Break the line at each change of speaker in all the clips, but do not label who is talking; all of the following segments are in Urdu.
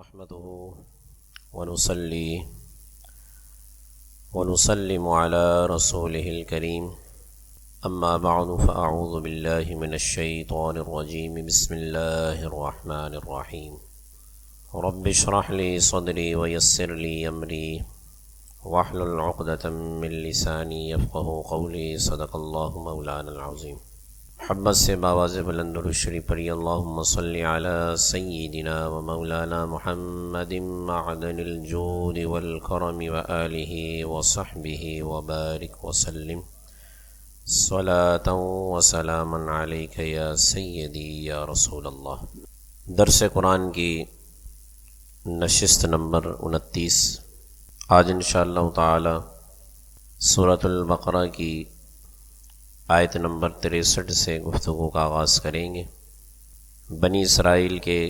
نحمده ونصلي ونسلم على رسوله الكريم أما بعد فأعوذ بالله من الشيطان الرجيم بسم الله الرحمن الرحيم رب اشرح لي صدري ويسر لي أمري واحلل عقدة من لساني يفقهوا قولي صدق الله مولانا العظيم. محبت سے باواز بلند درود شریف پڑھی اللہم صلی علی سیدنا و مولانا محمد معدن الجود والکرم وآلہ وصحبہ وبارک وسلم صلاة و سلاما علیک یا سیدی یا رسول اللہ. درس قرآن کی نشست نمبر 29. آج انشاءاللہ تعالی سورۃ البقرہ کی آیت نمبر 63 سے گفتگو کا آغاز کریں گے. بنی اسرائیل کے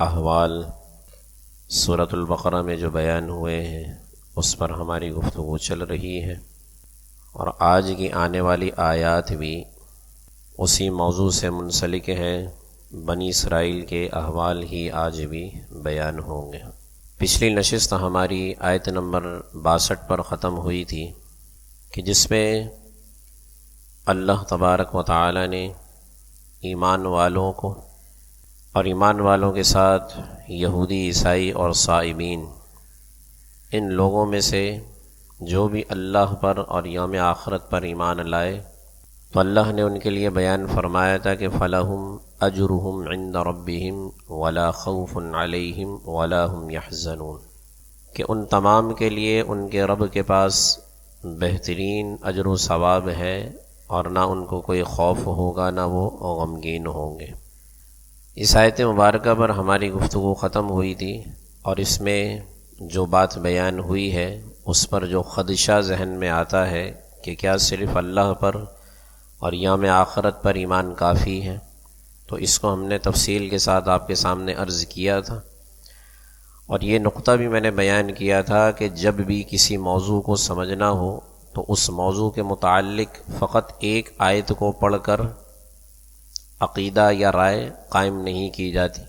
احوال سورۃ البقرہ میں جو بیان ہوئے ہیں اس پر ہماری گفتگو چل رہی ہے، اور آج کی آنے والی آیات بھی اسی موضوع سے منسلک ہیں. بنی اسرائیل کے احوال ہی آج بھی بیان ہوں گے. پچھلی نشست ہماری آیت نمبر 62 پر ختم ہوئی تھی کہ جس میں اللہ تبارک و تعالی نے ایمان والوں کو اور ایمان والوں کے ساتھ یہودی، عیسائی اور صائبین، ان لوگوں میں سے جو بھی اللہ پر اور یوم آخرت پر ایمان لائے تو اللہ نے ان کے لیے بیان فرمایا تھا کہ فَلَهُمْ أَجْرُهُمْ عِنْدَ رَبِّهِمْ وَلَا خَوْفٌ عَلَيْهِمْ وَلَا هُمْ يَحْزَنُونَ، کہ ان تمام کے لیے ان کے رب کے پاس بہترین اجر و ثواب ہے اور نہ ان کو کوئی خوف ہوگا نہ وہ غمگین ہوں گے. اس آیت مبارکہ پر ہماری گفتگو ختم ہوئی تھی، اور اس میں جو بات بیان ہوئی ہے اس پر جو خدشہ ذہن میں آتا ہے کہ کیا صرف اللہ پر اور یوم آخرت پر ایمان کافی ہے، تو اس کو ہم نے تفصیل کے ساتھ آپ کے سامنے عرض کیا تھا. اور یہ نقطہ بھی میں نے بیان کیا تھا کہ جب بھی کسی موضوع کو سمجھنا ہو تو اس موضوع کے متعلق فقط ایک آیت کو پڑھ کر عقیدہ یا رائے قائم نہیں کی جاتی،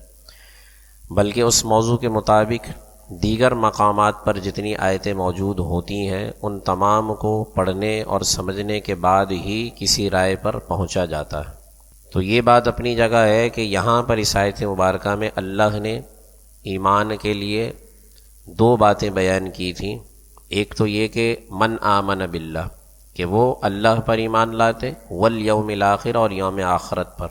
بلکہ اس موضوع کے مطابق دیگر مقامات پر جتنی آیتیں موجود ہوتی ہیں ان تمام کو پڑھنے اور سمجھنے کے بعد ہی کسی رائے پر پہنچا جاتا ہے. تو یہ بات اپنی جگہ ہے کہ یہاں پر اس آیت مبارکہ میں اللہ نے ایمان کے لیے دو باتیں بیان کی تھیں. ایک تو یہ کہ من آمن باللہ، کہ وہ اللہ پر ایمان لاتے، والیوم الآخر، اور یوم آخرت پر.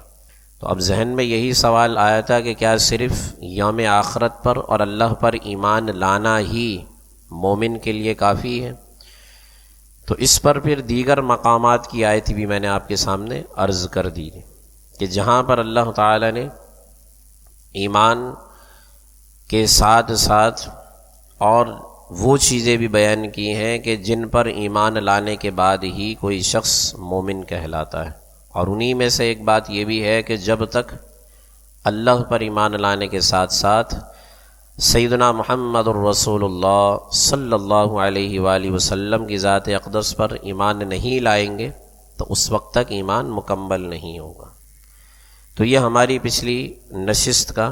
تو اب ذہن میں یہی سوال آیا تھا کہ کیا صرف یوم آخرت پر اور اللہ پر ایمان لانا ہی مومن کے لیے کافی ہے؟ تو اس پر پھر دیگر مقامات کی آیت بھی میں نے آپ کے سامنے عرض کر دی کہ جہاں پر اللہ تعالی نے ایمان کے ساتھ ساتھ اور وہ چیزیں بھی بیان کی ہیں کہ جن پر ایمان لانے کے بعد ہی کوئی شخص مومن کہلاتا ہے. اور انہی میں سے ایک بات یہ بھی ہے کہ جب تک اللہ پر ایمان لانے کے ساتھ ساتھ سیدنا محمد الرسول اللہ صلی اللہ علیہ وآلہ وسلم کی ذات اقدس پر ایمان نہیں لائیں گے تو اس وقت تک ایمان مکمل نہیں ہوگا. تو یہ ہماری پچھلی نشست کا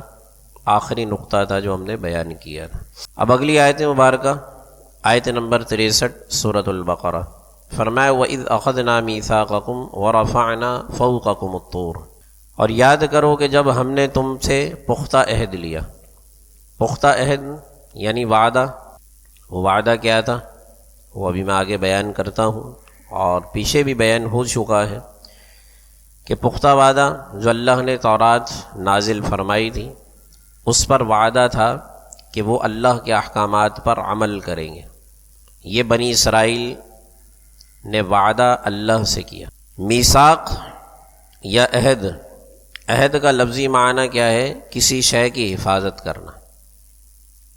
آخری نقطہ تھا جو ہم نے بیان کیا تھا. اب اگلی آیت مبارکہ آیت نمبر 63 سورۃ البقرہ. فرمایا وَإِذْ أَخَذْنَا مِيثَاقَكُمْ وَرَفَعْنَا فَوْقَكُمُ الطُّورَ، اور یاد کرو کہ جب ہم نے تم سے پختہ عہد لیا. پختہ عہد یعنی وعدہ. وہ وعدہ کیا تھا وہ ابھی میں آگے بیان کرتا ہوں، اور پیچھے بھی بیان ہو چکا ہے کہ پختہ وعدہ جو اللہ نے تورات نازل فرمائی تھی اس پر وعدہ تھا کہ وہ اللہ کے احکامات پر عمل کریں گے. یہ بنی اسرائیل نے وعدہ اللہ سے کیا. میثاق یا عہد، عہد کا لفظی معنی کیا ہے؟ کسی شے کی حفاظت کرنا.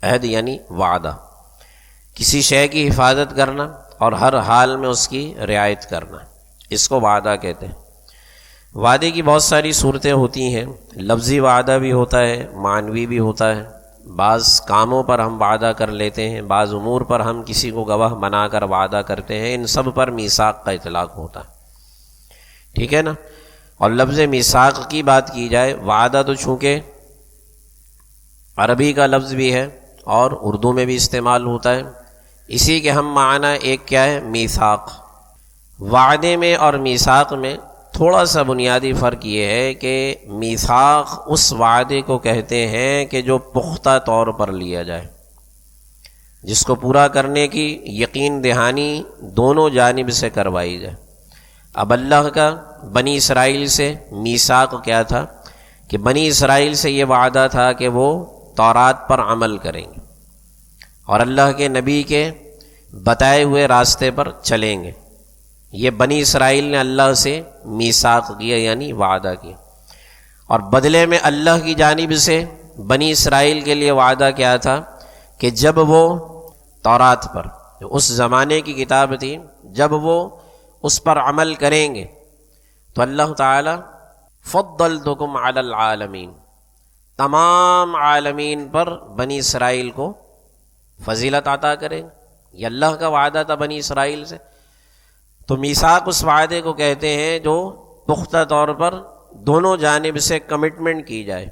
عہد یعنی وعدہ، کسی شے کی حفاظت کرنا اور ہر حال میں اس کی رعایت کرنا، اس کو وعدہ کہتے ہیں. وعدے کی بہت ساری صورتیں ہوتی ہیں. لفظی وعدہ بھی ہوتا ہے، معنوی بھی ہوتا ہے. بعض کاموں پر ہم وعدہ کر لیتے ہیں، بعض امور پر ہم کسی کو گواہ بنا کر وعدہ کرتے ہیں. ان سب پر میثاق کا اطلاق ہوتا ہے. ٹھیک ہے نا؟ اور لفظ میثاق کی بات کی جائے، وعدہ تو چونکہ عربی کا لفظ بھی ہے اور اردو میں بھی استعمال ہوتا ہے. اسی کے ہم معنی ایک کیا ہے؟ میثاق. وعدے میں اور میثاق میں تھوڑا سا بنیادی فرق یہ ہے کہ میثاق اس وعدے کو کہتے ہیں کہ جو پختہ طور پر لیا جائے، جس کو پورا کرنے کی یقین دہانی دونوں جانب سے کروائی جائے. اب اللہ کا بنی اسرائیل سے میثاق کیا تھا کہ بنی اسرائیل سے یہ وعدہ تھا کہ وہ تورات پر عمل کریں گے اور اللہ کے نبی کے بتائے ہوئے راستے پر چلیں گے. یہ بنی اسرائیل نے اللہ سے میثاق کیا، یعنی وعدہ کیا. اور بدلے میں اللہ کی جانب سے بنی اسرائیل کے لیے وعدہ کیا تھا کہ جب وہ تورات پر، جو اس زمانے کی کتاب تھی، جب وہ اس پر عمل کریں گے تو اللہ تعالی فضلتکم علی العالمین، تمام عالمین پر بنی اسرائیل کو فضیلت عطا کریں گے. یہ اللہ کا وعدہ تھا بنی اسرائیل سے. تو میثاق اس وعدے کو کہتے ہیں جو پختہ طور پر دونوں جانب سے کمٹمنٹ کی جائے،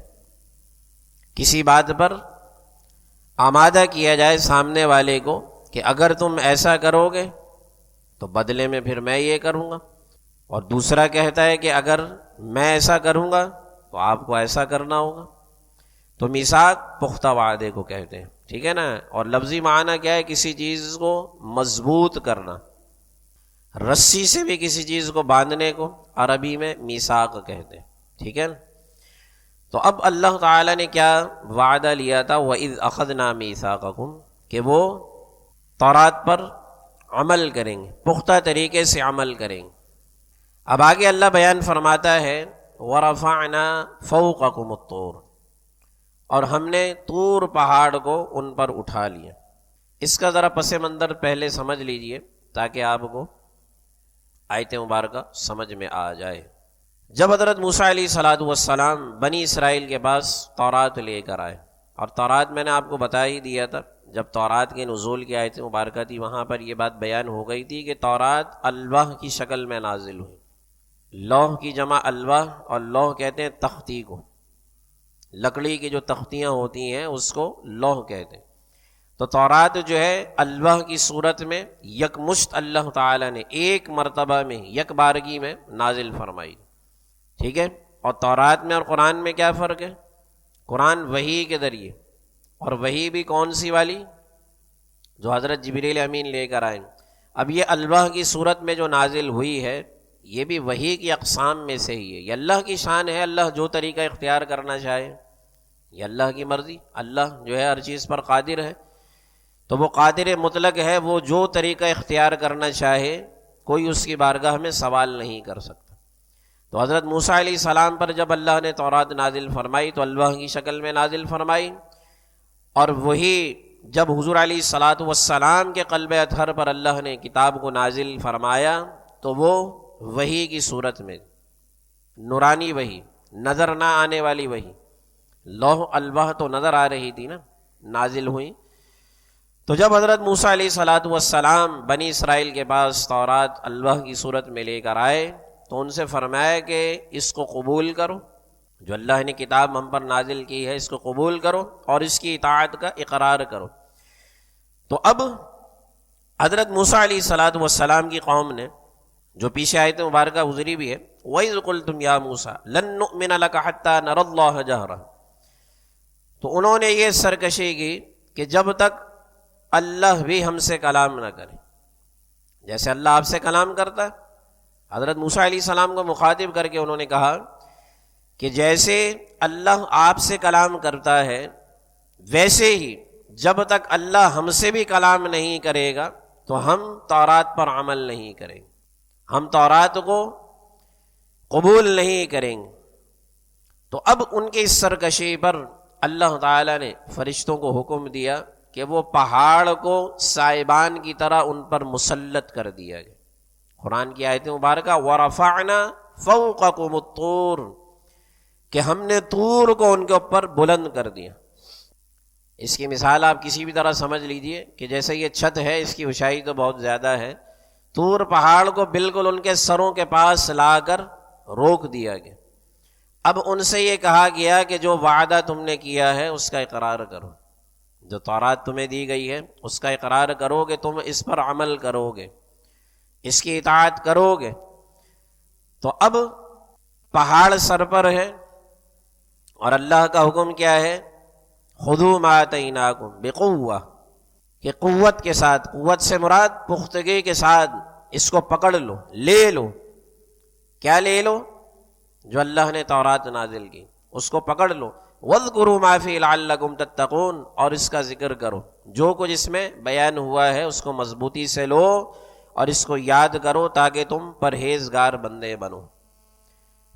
کسی بات پر آمادہ کیا جائے سامنے والے کو کہ اگر تم ایسا کرو گے تو بدلے میں پھر میں یہ کروں گا، اور دوسرا کہتا ہے کہ اگر میں ایسا کروں گا تو آپ کو ایسا کرنا ہوگا. تو میثاق پختہ وعدے کو کہتے ہیں، ٹھیک ہے نا. اور لفظی معنی کیا ہے؟ کسی چیز کو مضبوط کرنا، رسی سے بھی کسی چیز کو باندھنے کو عربی میں میثاق کہتے ہیں، ٹھیک ہے نا. تو اب اللہ تعالیٰ نے کیا وعدہ لیا تھا؟ وَإِذْ أَخَذْنَا مِيثَاقَكُمْ، کہ وہ تورات پر عمل کریں گے، پختہ طریقے سے عمل کریں گے. اب آگے اللہ بیان فرماتا ہے وَرَفَعْنَا فَوْقَكُمُ الطُّورَ، اور ہم نے طور پہاڑ کو ان پر اٹھا لیا. اس کا ذرا پس منظر پہلے سمجھ لیجئے تاکہ آپ کو آیت مبارکہ سمجھ میں آ جائے. جب حضرت موسیٰ علیہ السلام بنی اسرائیل کے پاس تورات لے کر آئے، اور تورات میں نے آپ کو بتا ہی دیا تھا، جب تورات کے نزول کی آیت مبارکہ تھی وہاں پر یہ بات بیان ہو گئی تھی کہ تورات الواح کی شکل میں نازل ہوئی. لوح کی جمع الواح، اور لوح کہتے ہیں تختی کو، لکڑی کی جو تختیاں ہوتی ہیں اس کو لوح کہتے ہیں. تو تورات جو ہے الواح کی صورت میں یکمشت اللہ تعالیٰ نے ایک مرتبہ میں، یک بارگی میں نازل فرمائی، ٹھیک ہے. اور تورات میں اور قرآن میں کیا فرق ہے؟ قرآن وحی کے ذریعے، اور وحی بھی کون سی والی؟ جو حضرت جبریل امین لے کر آئیں. اب یہ الواح کی صورت میں جو نازل ہوئی ہے یہ بھی وحی کی اقسام میں سے ہی ہے. یہ اللہ کی شان ہے، اللہ جو طریقہ اختیار کرنا چاہے یہ اللہ کی مرضی. اللہ جو ہے ہر چیز پر قادر ہے، تو وہ قادر مطلق ہے، وہ جو طریقہ اختیار کرنا چاہے کوئی اس کی بارگاہ میں سوال نہیں کر سکتا. تو حضرت موسیٰ علیہ السلام پر جب اللہ نے تورات نازل فرمائی تو الواح کی شکل میں نازل فرمائی، اور وہی جب حضور علیہ السلام کے قلب اطہر پر اللہ نے کتاب کو نازل فرمایا تو وہ وحی کی صورت میں، نورانی وحی، نظر نہ آنے والی وحی، لوح الواح تو نظر آ رہی تھی نا، نازل ہوئی. تو جب حضرت موسیٰ علیہ السلام بنی اسرائیل کے پاس تورات الواح کی صورت میں لے کر آئے تو ان سے فرمایا کہ اس کو قبول کرو، جو اللہ نے کتاب ہم پر نازل کی ہے اس کو قبول کرو اور اس کی اطاعت کا اقرار کرو. تو اب حضرت موسیٰ علیہ السلام کی قوم نے، جو پیچھے آیت مبارکہ گزری بھی ہے، وَإِذْ قُلْتُمْ يَا مُوسَىٰ لَن نُّؤْمِنَ لَكَ حَتَّىٰ نَرَى اللَّهَ جَهْرًا، تو انہوں نے یہ سرکشی کی کہ جب تک اللہ بھی ہم سے کلام نہ کرے. جیسے اللہ آپ سے کلام کرتا ہے، حضرت موسیٰ علیہ السلام کو مخاطب کر کے انہوں نے کہا کہ جیسے اللہ آپ سے کلام کرتا ہے ویسے ہی جب تک اللہ ہم سے بھی کلام نہیں کرے گا تو ہم تورات پر عمل نہیں کریں گے، ہم تورات کو قبول نہیں کریں گے. تو اب ان کی اس سرکشی پر اللہ تعالیٰ نے فرشتوں کو حکم دیا کہ وہ پہاڑ کو سائبان کی طرح ان پر مسلط کر دیا گیا. قرآن کی آیت مبارکہ وَرَفَعْنَا فَوْقَكُمُ الطُّورَ، کہ ہم نے طور کو ان کے اوپر بلند کر دیا. اس کی مثال آپ کسی بھی طرح سمجھ لیجئے کہ جیسے یہ چھت ہے، اس کی اونچائی تو بہت زیادہ ہے، طور پہاڑ کو بالکل ان کے سروں کے پاس لا کر روک دیا گیا. اب ان سے یہ کہا گیا کہ جو وعدہ تم نے کیا ہے اس کا اقرار کرو، جو تورات تمہیں دی گئی ہے اس کا اقرار کرو کہ تم اس پر عمل کرو گے، اس کی اطاعت کرو گے۔ تو اب پہاڑ سر پر ہے اور اللہ کا حکم کیا ہے؟ خذوا ما آتیناکم بقوہ، کہ قوت کے ساتھ، قوت سے مراد پختگی کے ساتھ اس کو پکڑ لو، لے لو۔ کیا لے لو؟ جو اللہ نے تورات نازل کی اس کو پکڑ لو۔ وَاذْكُرُوا مَا فِيهِ لَعَلَّكُمْ تَتَّقُونَ، اور اس کا ذکر کرو، جو کچھ اس میں بیان ہوا ہے اس کو مضبوطی سے لو اور اس کو یاد کرو تاکہ تم پرہیزگار بندے بنو۔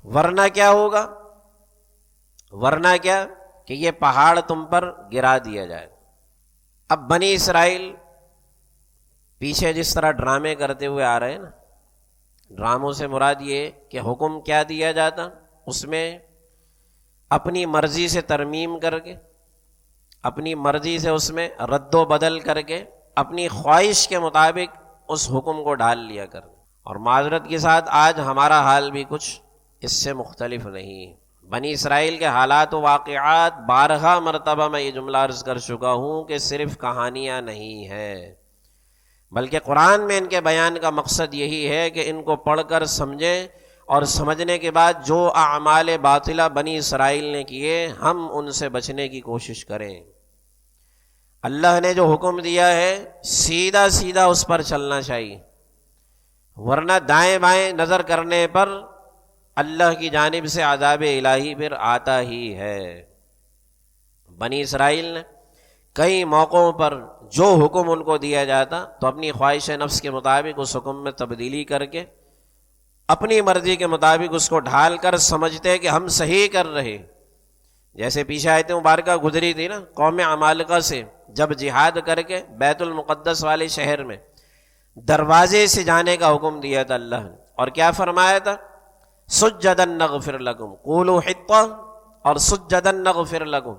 ورنہ کیا ہوگا؟ ورنہ کیا کہ یہ پہاڑ تم پر گرا دیا جائے۔ اب بنی اسرائیل پیچھے جس طرح ڈرامے کرتے ہوئے آ رہے ہیں نا، ڈراموں سے مراد یہ کہ حکم کیا دیا جاتا، اس میں اپنی مرضی سے ترمیم کر کے، اپنی مرضی سے اس میں رد و بدل کر کے، اپنی خواہش کے مطابق اس حکم کو ڈال لیا کر۔ اور معذرت کے ساتھ آج ہمارا حال بھی کچھ اس سے مختلف نہیں۔ بنی اسرائیل کے حالات و واقعات بارہا مرتبہ میں یہ جملہ عرض کر چکا ہوں کہ صرف کہانیاں نہیں ہیں، بلکہ قرآن میں ان کے بیان کا مقصد یہی ہے کہ ان کو پڑھ کر سمجھیں، اور سمجھنے کے بعد جو اعمال باطلہ بنی اسرائیل نے کیے ہم ان سے بچنے کی کوشش کریں۔ اللہ نے جو حکم دیا ہے سیدھا سیدھا اس پر چلنا چاہیے، ورنہ دائیں بائیں نظر کرنے پر اللہ کی جانب سے عذاب الہی پھر آتا ہی ہے۔ بنی اسرائیل نے کئی موقعوں پر جو حکم ان کو دیا جاتا تو اپنی خواہش نفس کے مطابق اس حکم میں تبدیلی کر کے اپنی مرضی کے مطابق اس کو ڈھال کر سمجھتے کہ ہم صحیح کر رہے۔ جیسے پیچھے آیت مبارکہ گزری تھی نا، قوم عمالقہ سے جب جہاد کر کے بیت المقدس والے شہر میں دروازے سے جانے کا حکم دیا تھا اللہ نے، اور کیا فرمایا تھا؟ سجدا نغفر لکم قولوا حطہ اور سجدا نغفر لکم۔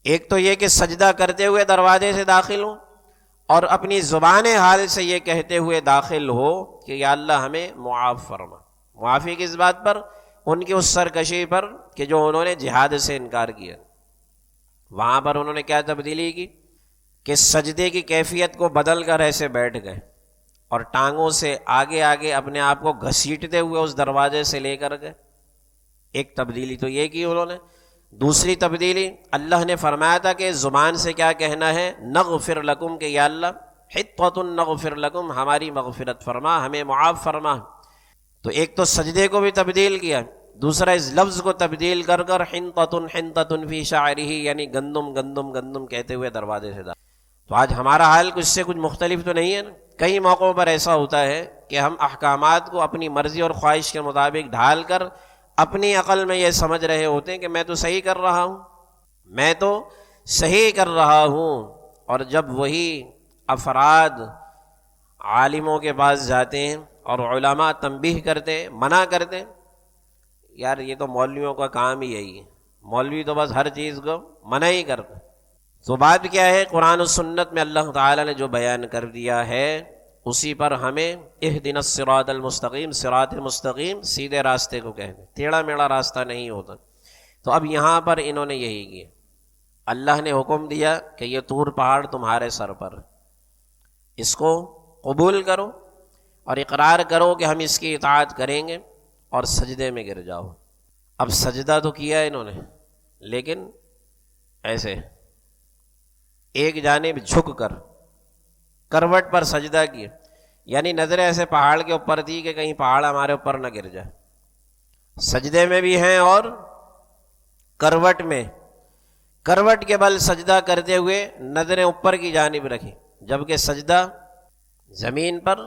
ایک تو یہ کہ سجدہ کرتے ہوئے دروازے سے داخل ہوں، اور اپنی زبان حال سے یہ کہتے ہوئے داخل ہو کہ یا اللہ ہمیں معاف فرما۔ معافی کس بات پر؟ ان کی اس سرکشی پر کہ جو انہوں نے جہاد سے انکار کیا۔ وہاں پر انہوں نے کیا تبدیلی کی کہ سجدے کی کیفیت کو بدل کر ایسے بیٹھ گئے اور ٹانگوں سے آگے آگے اپنے آپ کو گھسیٹتے ہوئے اس دروازے سے لے کر گئے۔ ایک تبدیلی تو یہ کی انہوں نے۔ دوسری تبدیلی اللہ نے فرمایا تھا کہ زبان سے کیا کہنا ہے؟ نغفر لکم، کہ یا اللہ حطۃ نغفر لکم، ہماری مغفرت فرما، ہمیں معاف فرما۔ تو ایک تو سجدے کو بھی تبدیل کیا، دوسرا اس لفظ کو تبدیل کر کر حنطۃ حنطۃ فی شعرہ، یعنی گندم گندم گندم کہتے ہوئے دروازے سے تو آج ہمارا حال کچھ سے کچھ مختلف تو نہیں ہے نا۔ کئی موقعوں پر ایسا ہوتا ہے کہ ہم احکامات کو اپنی مرضی اور خواہش کے مطابق ڈھال کر اپنی عقل میں یہ سمجھ رہے ہوتے ہیں کہ میں تو صحیح کر رہا ہوں، میں تو صحیح کر رہا ہوں، اور جب وہی افراد عالموں کے پاس جاتے ہیں اور علماء تنبیہ کرتے ہیں، منع کرتے ہیں، یار یہ تو مولویوں کا کام ہی یہی ہے، مولوی تو بس ہر چیز کو منع ہی کرتے۔ تو بات کیا ہے؟ قرآن و سنت میں اللہ تعالیٰ نے جو بیان کر دیا ہے اسی پر ہمیں اہدنا الصراط المستقیم، صراط مستقیم سیدھے راستے کو کہتے ہیں، ٹیڑھا میڑھا راستہ نہیں ہوتا۔ تو اب یہاں پر انہوں نے یہی کیا، اللہ نے حکم دیا کہ یہ طور پہاڑ تمہارے سر پر، اس کو قبول کرو اور اقرار کرو کہ ہم اس کی اطاعت کریں گے، اور سجدے میں گر جاؤ۔ اب سجدہ تو کیا انہوں نے، لیکن ایسے ایک جانب جھک کر کروٹ پر سجدہ کیا، یعنی نظریں ایسے پہاڑ کے اوپر تھی کہ کہیں پہاڑ ہمارے اوپر نہ گر جائے۔ سجدے میں بھی ہیں اور کروٹ میں، کروٹ کے بل سجدہ کرتے ہوئے نظریں اوپر کی جانب رکھی، جبکہ سجدہ زمین پر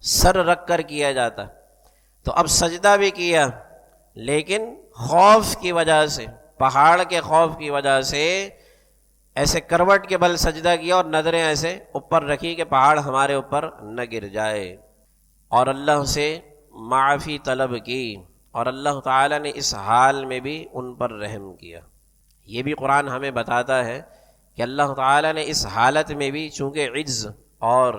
سر رکھ کر کیا جاتا۔ تو اب سجدہ بھی کیا، لیکن خوف کی وجہ سے، پہاڑ کے خوف کی وجہ سے ایسے کروٹ کے بل سجدہ کیا اور نظریں ایسے اوپر رکھی کہ پہاڑ ہمارے اوپر نہ گر جائے، اور اللہ سے معافی طلب کی، اور اللہ تعالیٰ نے اس حال میں بھی ان پر رحم کیا۔ یہ بھی قرآن ہمیں بتاتا ہے کہ اللہ تعالیٰ نے اس حالت میں بھی، چونکہ عجز اور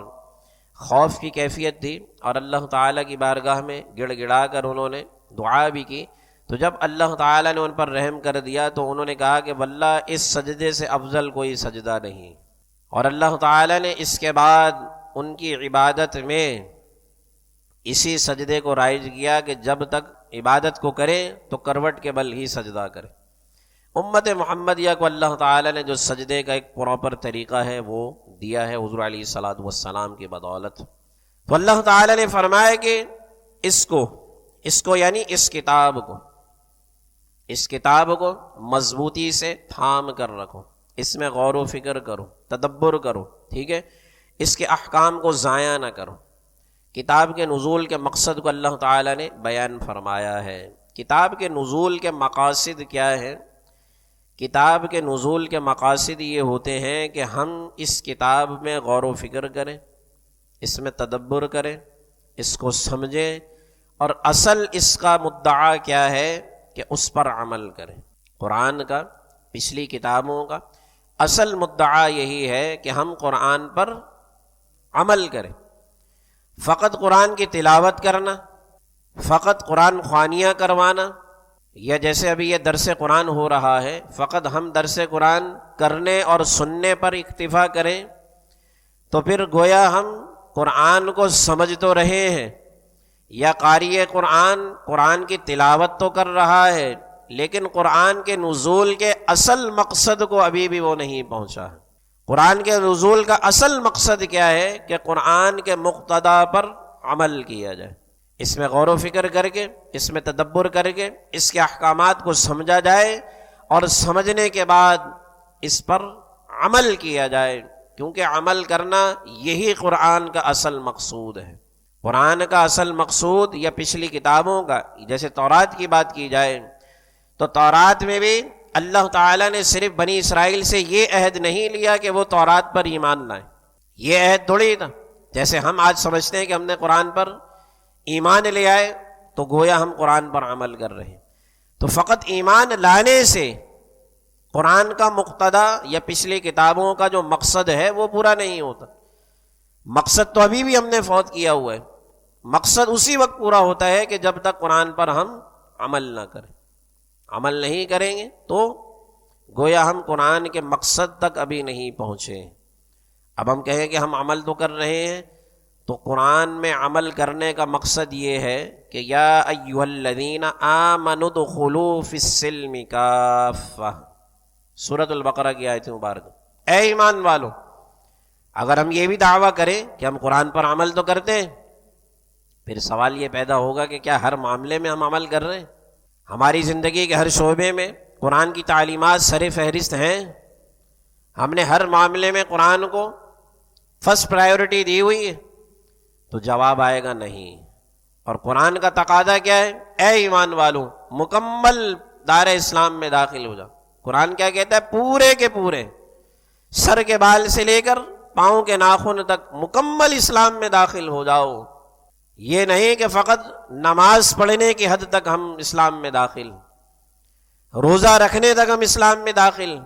خوف کی کیفیت تھی اور اللہ تعالیٰ کی بارگاہ میں گڑ گڑا کر انہوں نے دعا بھی کی، تو جب اللہ تعالیٰ نے ان پر رحم کر دیا تو انہوں نے کہا کہ واللہ اس سجدے سے افضل کوئی سجدہ نہیں، اور اللہ تعالیٰ نے اس کے بعد ان کی عبادت میں اسی سجدے کو رائج کیا کہ جب تک عبادت کو کرے تو کروٹ کے بل ہی سجدہ کرے۔ امت محمدیہ کو اللہ تعالیٰ نے جو سجدے کا ایک پراپر طریقہ ہے وہ دیا ہے حضور علیہ الصلوۃ والسلام کی بدولت۔ تو اللہ تعالیٰ نے فرمایا کہ اس کو یعنی اس کتاب کو مضبوطی سے تھام کر رکھو، اس میں غور و فکر کرو، تدبر کرو، ٹھیک ہے، اس کے احکام کو ضائع نہ کرو۔ کتاب کے نزول کے مقصد کو اللہ تعالیٰ نے بیان فرمایا ہے۔ کتاب کے نزول کے مقاصد کیا ہے؟ کتاب کے نزول کے مقاصد یہ ہوتے ہیں کہ ہم اس کتاب میں غور و فکر کریں، اس میں تدبر کریں، اس کو سمجھیں، اور اصل اس کا مدعا کیا ہے کہ اس پر عمل کریں۔ قرآن کا، پچھلی کتابوں کا اصل مدعا یہی ہے کہ ہم قرآن پر عمل کریں۔ فقط قرآن کی تلاوت کرنا، فقط قرآن خوانیاں کروانا، یا جیسے ابھی یہ درس قرآن ہو رہا ہے، فقط ہم درس قرآن کرنے اور سننے پر اکتفا کریں تو پھر گویا ہم قرآن کو سمجھ تو رہے ہیں، یا قاری قرآن کی تلاوت تو کر رہا ہے لیکن قرآن کے نزول کے اصل مقصد کو ابھی بھی وہ نہیں پہنچا ہے۔ قرآن کے نزول کا اصل مقصد کیا ہے کہ قرآن کے مقتضا پر عمل کیا جائے، اس میں غور و فکر کر کے، اس میں تدبر کر کے اس کے احکامات کو سمجھا جائے، اور سمجھنے کے بعد اس پر عمل کیا جائے، کیونکہ عمل کرنا یہی قرآن کا اصل مقصود ہے۔ قرآن کا اصل مقصود یا پچھلی کتابوں کا، جیسے تورات کی بات کی جائے تو تورات میں بھی اللہ تعالیٰ نے صرف بنی اسرائیل سے یہ عہد نہیں لیا کہ وہ تورات پر ایمان لائیں، یہ عہد تھوڑی تھا جیسے ہم آج سمجھتے ہیں کہ ہم نے قرآن پر ایمان لے آئے تو گویا ہم قرآن پر عمل کر رہے ہیں۔ تو فقط ایمان لانے سے قرآن کا مقتضا یا پچھلی کتابوں کا جو مقصد ہے وہ پورا نہیں ہوتا۔ مقصد تو ابھی بھی ہم نے فوت کیا ہوا ہے، مقصد اسی وقت پورا ہوتا ہے کہ جب تک قرآن پر ہم عمل نہ کریں۔ عمل نہیں کریں گے تو گویا ہم قرآن کے مقصد تک ابھی نہیں پہنچے۔ اب ہم کہیں کہ ہم عمل تو کر رہے ہیں، تو قرآن میں عمل کرنے کا مقصد یہ ہے کہ یا ایھا الذین آمنوا ادخلوا فی السلم کافہ، سورۃ البقرہ کی آیت مبارک۔ اے ایمان والو، اگر ہم یہ بھی دعویٰ کریں کہ ہم قرآن پر عمل تو کرتے ہیں، پھر سوال یہ پیدا ہوگا کہ کیا ہر معاملے میں ہم عمل کر رہے ہیں؟ ہماری زندگی کے ہر شعبے میں قرآن کی تعلیمات سر فہرست ہیں؟ ہم نے ہر معاملے میں قرآن کو فرسٹ پرائیورٹی دی ہوئی ہے؟ تو جواب آئے گا نہیں۔ اور قرآن کا تقاضا کیا ہے؟ اے ایمان والو، مکمل دار اسلام میں داخل ہو جاؤ۔ قرآن کیا کہتا ہے؟ پورے کے پورے، سر کے بال سے لے کر پاؤں کے ناخن تک مکمل اسلام میں داخل ہو جاؤ۔ یہ نہیں کہ فقط نماز پڑھنے کی حد تک ہم اسلام میں داخل، روزہ رکھنے تک ہم اسلام میں داخل،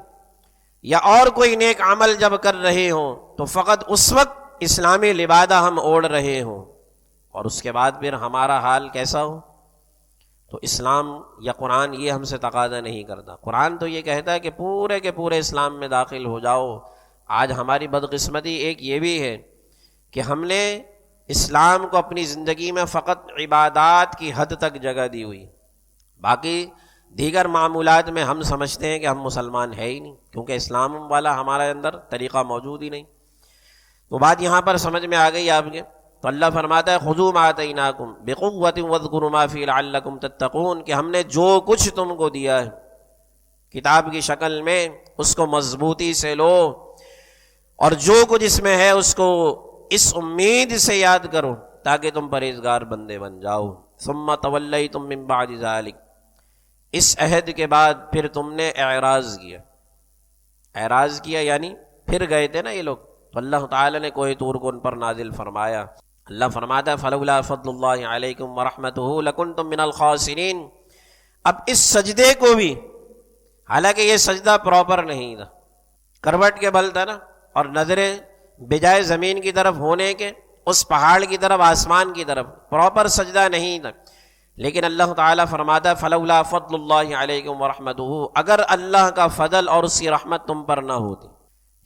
یا اور کوئی نیک عمل جب کر رہے ہوں تو فقط اس وقت اسلامی لبادہ ہم اوڑھ رہے ہوں، اور اس کے بعد پھر ہمارا حال کیسا ہو؟ تو اسلام یا قرآن یہ ہم سے تقاضا نہیں کرتا۔ قرآن تو یہ کہتا ہے کہ پورے کے پورے اسلام میں داخل ہو جاؤ۔ آج ہماری بدقسمتی ایک یہ بھی ہے کہ ہم نے اسلام کو اپنی زندگی میں فقط عبادات کی حد تک جگہ دی ہوئی، باقی دیگر معمولات میں ہم سمجھتے ہیں کہ ہم مسلمان ہے ہی نہیں، کیونکہ اسلام والا ہمارے اندر طریقہ موجود ہی نہیں۔ تو بات یہاں پر سمجھ میں آ گئی آپ کے؟ تو اللہ فرماتا ہے خذوا ما آتیناکم بقوۃ واذکروا ما فیہ لعلکم تتقون، کہ ہم نے جو کچھ تم کو دیا ہے کتاب کی شکل میں اس کو مضبوطی سے لو، اور جو کچھ اس میں ہے اس کو اس امید سے یاد کرو تاکہ تم پرہیزگار بندے بن جاؤ۔ ثم تولیتم من بعد ذلک، اس عہد کے بعد پھر تم نے اعراض کیا یعنی پھر گئے تھے نا یہ لوگ، تو اللہ تعالیٰ نے کوہ طور کو ان پر نازل فرمایا۔ اللہ فرماتا ہے فلولا فضل اللہ علیکم ورحمتہ لکنتم من الخاسرین۔ اب اس سجدے کو بھی، حالانکہ یہ سجدہ پراپر نہیں تھا، کروٹ کے بل تھا نا، اور نظریں بجائے زمین کی طرف ہونے کے اس پہاڑ کی طرف، آسمان کی طرف، پراپر سجدہ نہیں تھا، لیکن اللہ تعالیٰ فرماتا ہے فلولا فضل اللہ علیکم ورحمتہ، اگر اللہ کا فضل اور اس کی رحمت تم پر نہ ہوتی.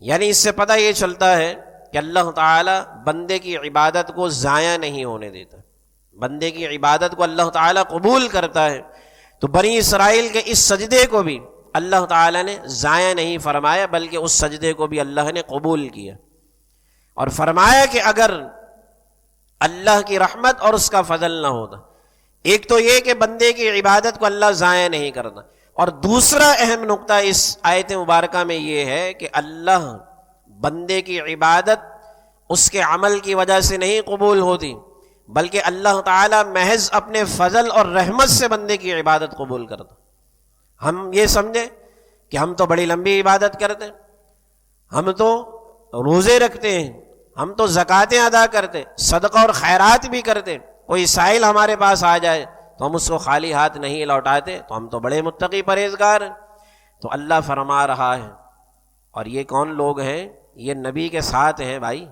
یعنی اس سے پتہ یہ چلتا ہے کہ اللہ تعالیٰ بندے کی عبادت کو ضائع نہیں ہونے دیتا، بندے کی عبادت کو اللہ تعالیٰ قبول کرتا ہے. تو بنی اسرائیل کے اس سجدے کو بھی اللہ تعالیٰ نے ضائع نہیں فرمایا، بلکہ اس سجدے کو بھی اللہ نے قبول کیا اور فرمایا کہ اگر اللہ کی رحمت اور اس کا فضل نہ ہوتا، ایک تو یہ کہ بندے کی عبادت کو اللہ ضائع نہیں کرتا، اور دوسرا اہم نقطہ اس آیت مبارکہ میں یہ ہے کہ اللہ بندے کی عبادت اس کے عمل کی وجہ سے نہیں قبول ہوتی، بلکہ اللہ تعالیٰ محض اپنے فضل اور رحمت سے بندے کی عبادت قبول کرتا. ہم یہ سمجھیں کہ ہم تو بڑی لمبی عبادت کرتے ہیں، ہم تو روزے رکھتے ہیں، ہم تو زکاتیں ادا کرتے، صدقہ اور خیرات بھی کرتے، کوئی سائل ہمارے پاس آ جائے تو ہم اس کو خالی ہاتھ نہیں لوٹاتے، تو ہم تو بڑے متقی پرہیزگار ہیں. تو اللہ فرما رہا ہے، اور یہ کون لوگ ہیں؟ یہ نبی کے ساتھ ہیں بھائی.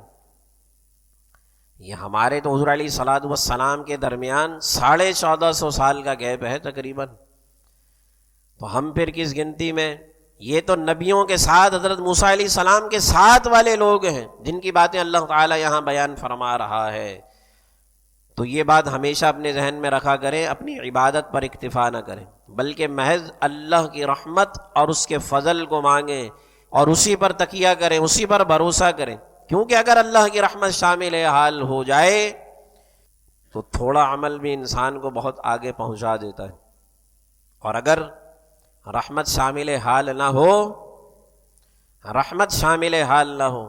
یہ ہمارے تو حضور علیہ الصلوۃ والسلام کے درمیان 1450 سال کا گیپ ہے تقریباً. تو ہم پھر کس گنتی میں؟ یہ تو نبیوں کے ساتھ حضرت موسیٰ علیہ السلام کے ساتھ والے لوگ ہیں جن کی باتیں اللہ تعالیٰ یہاں بیان فرما رہا ہے. تو یہ بات ہمیشہ اپنے ذہن میں رکھا کریں، اپنی عبادت پر اکتفا نہ کریں، بلکہ محض اللہ کی رحمت اور اس کے فضل کو مانگیں اور اسی پر تکیہ کریں، اسی پر بھروسہ کریں. کیونکہ اگر اللہ کی رحمت شامل حال ہو جائے تو تھوڑا عمل بھی انسان کو بہت آگے پہنچا دیتا ہے، اور اگر رحمت شامل حال نہ ہو، رحمت شامل حال نہ ہو.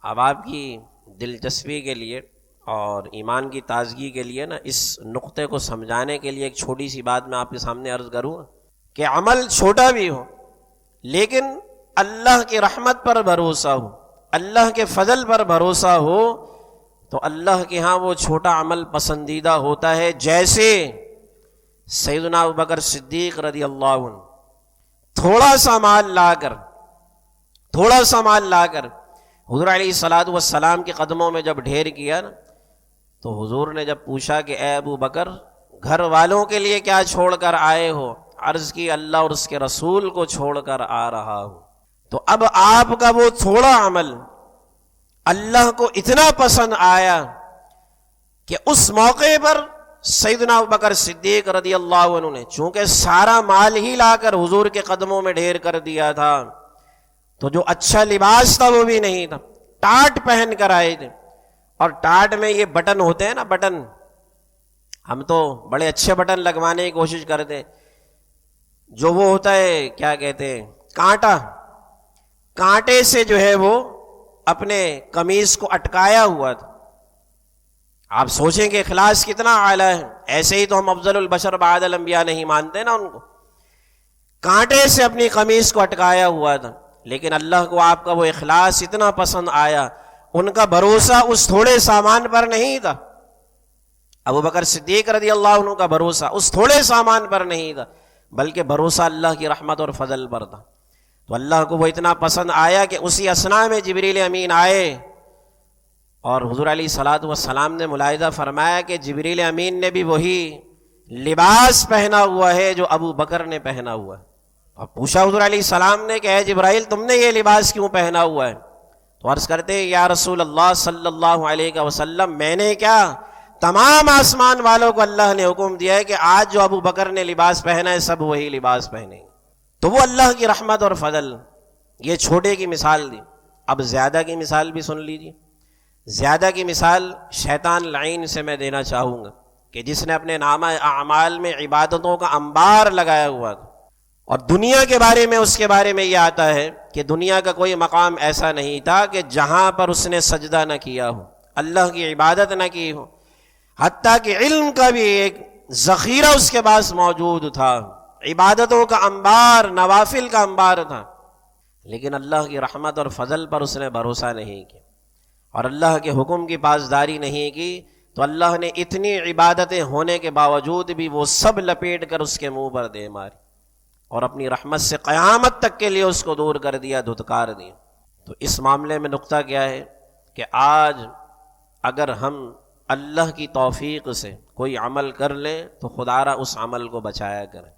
اب آپ کی دلچسپی کے لیے اور ایمان کی تازگی کے لیے نا، اس نقطے کو سمجھانے کے لیے ایک چھوٹی سی بات میں آپ کے سامنے عرض کروں کہ عمل چھوٹا بھی ہو لیکن اللہ کی رحمت پر بھروسہ ہو، اللہ کے فضل پر بھروسہ ہو، تو اللہ کے ہاں وہ چھوٹا عمل پسندیدہ ہوتا ہے. جیسے سیدنا ابوبکر صدیق رضی اللہ عنہ تھوڑا سا مال لا کر حضور علیہ الصلوۃ والسلام کے قدموں میں جب ڈھیر کیا نا، تو حضور نے جب پوچھا کہ اے ابو بکر، گھر والوں کے لیے کیا چھوڑ کر آئے ہو؟ عرض کی اللہ اور اس کے رسول کو چھوڑ کر آ رہا ہوں. تو اب آپ کا وہ تھوڑا عمل اللہ کو اتنا پسند آیا کہ اس موقع پر سیدنا ابوبکر صدیق رضی اللہ عنہ نے چونکہ سارا مال ہی لا کر حضور کے قدموں میں ڈھیر کر دیا تھا، تو جو اچھا لباس تھا وہ بھی نہیں تھا، ٹاٹ پہن کر آئے تھے. اور ٹاٹ میں یہ بٹن ہوتے ہیں نا، بٹن، ہم تو بڑے اچھے بٹن لگوانے کی کوشش کرتے، جو وہ ہوتا ہے کیا کہتے ہیں، کانٹے سے جو ہے وہ اپنے قمیص کو اٹکایا ہوا تھا. آپ سوچیں کہ اخلاص کتنا اعلیٰ ہے. ایسے ہی تو ہم افضل البشر بعد الانبیاء نہیں مانتے نا ان کو. کانٹے سے اپنی قمیص کو اٹکایا ہوا تھا، لیکن اللہ کو آپ کا وہ اخلاص اتنا پسند آیا. ان کا بھروسہ اس تھوڑے سامان پر نہیں تھا، ابوبکر صدیق رضی اللہ عنہ کا بھروسہ اس تھوڑے سامان پر نہیں تھا، بلکہ بھروسہ اللہ کی رحمت اور فضل پر تھا. تو اللہ کو وہ اتنا پسند آیا کہ اسی اثنا میں جبریل امین آئے، اور حضور علیہ الصلوۃ والسلام نے ملاحظہ فرمایا کہ جبریل امین نے بھی وہی لباس پہنا ہوا ہے جو ابو بکر نے پہنا ہوا ہے. اب پوچھا حضور علیہ السلام نے کہ اے جبرائیل، تم نے یہ لباس کیوں پہنا ہوا ہے؟ تو عرض کرتے ہیں یا رسول اللہ صلی اللہ علیہ وسلم، میں نے کیا، تمام آسمان والوں کو اللہ نے حکم دیا ہے کہ آج جو ابو بکر نے لباس پہنا ہے سب وہی لباس پہنے. تو وہ اللہ کی رحمت اور فضل. یہ چھوٹے کی مثال دی. اب زیادہ کی مثال بھی سن لیجیے. زیادہ کی مثال شیطان لعین سے میں دینا چاہوں گا کہ جس نے اپنے نامہ اعمال میں عبادتوں کا انبار لگایا ہوا تھا، اور دنیا کے بارے میں اس کے بارے میں یہ آتا ہے کہ دنیا کا کوئی مقام ایسا نہیں تھا کہ جہاں پر اس نے سجدہ نہ کیا ہو، اللہ کی عبادت نہ کی ہو، حتیٰ کہ علم کا بھی ایک ذخیرہ اس کے پاس موجود تھا، عبادتوں کا انبار، نوافل کا انبار تھا. لیکن اللہ کی رحمت اور فضل پر اس نے بھروسہ نہیں کیا اور اللہ کے حکم کی پاسداری نہیں کی، تو اللہ نے اتنی عبادتیں ہونے کے باوجود بھی وہ سب لپیٹ کر اس کے منہ پر دے ماری اور اپنی رحمت سے قیامت تک کے لیے اس کو دور کر دیا، دھتکار دیا. تو اس معاملے میں نقطہ کیا ہے کہ آج اگر ہم اللہ کی توفیق سے کوئی عمل کر لے تو خدا را اس عمل کو بچایا کرے،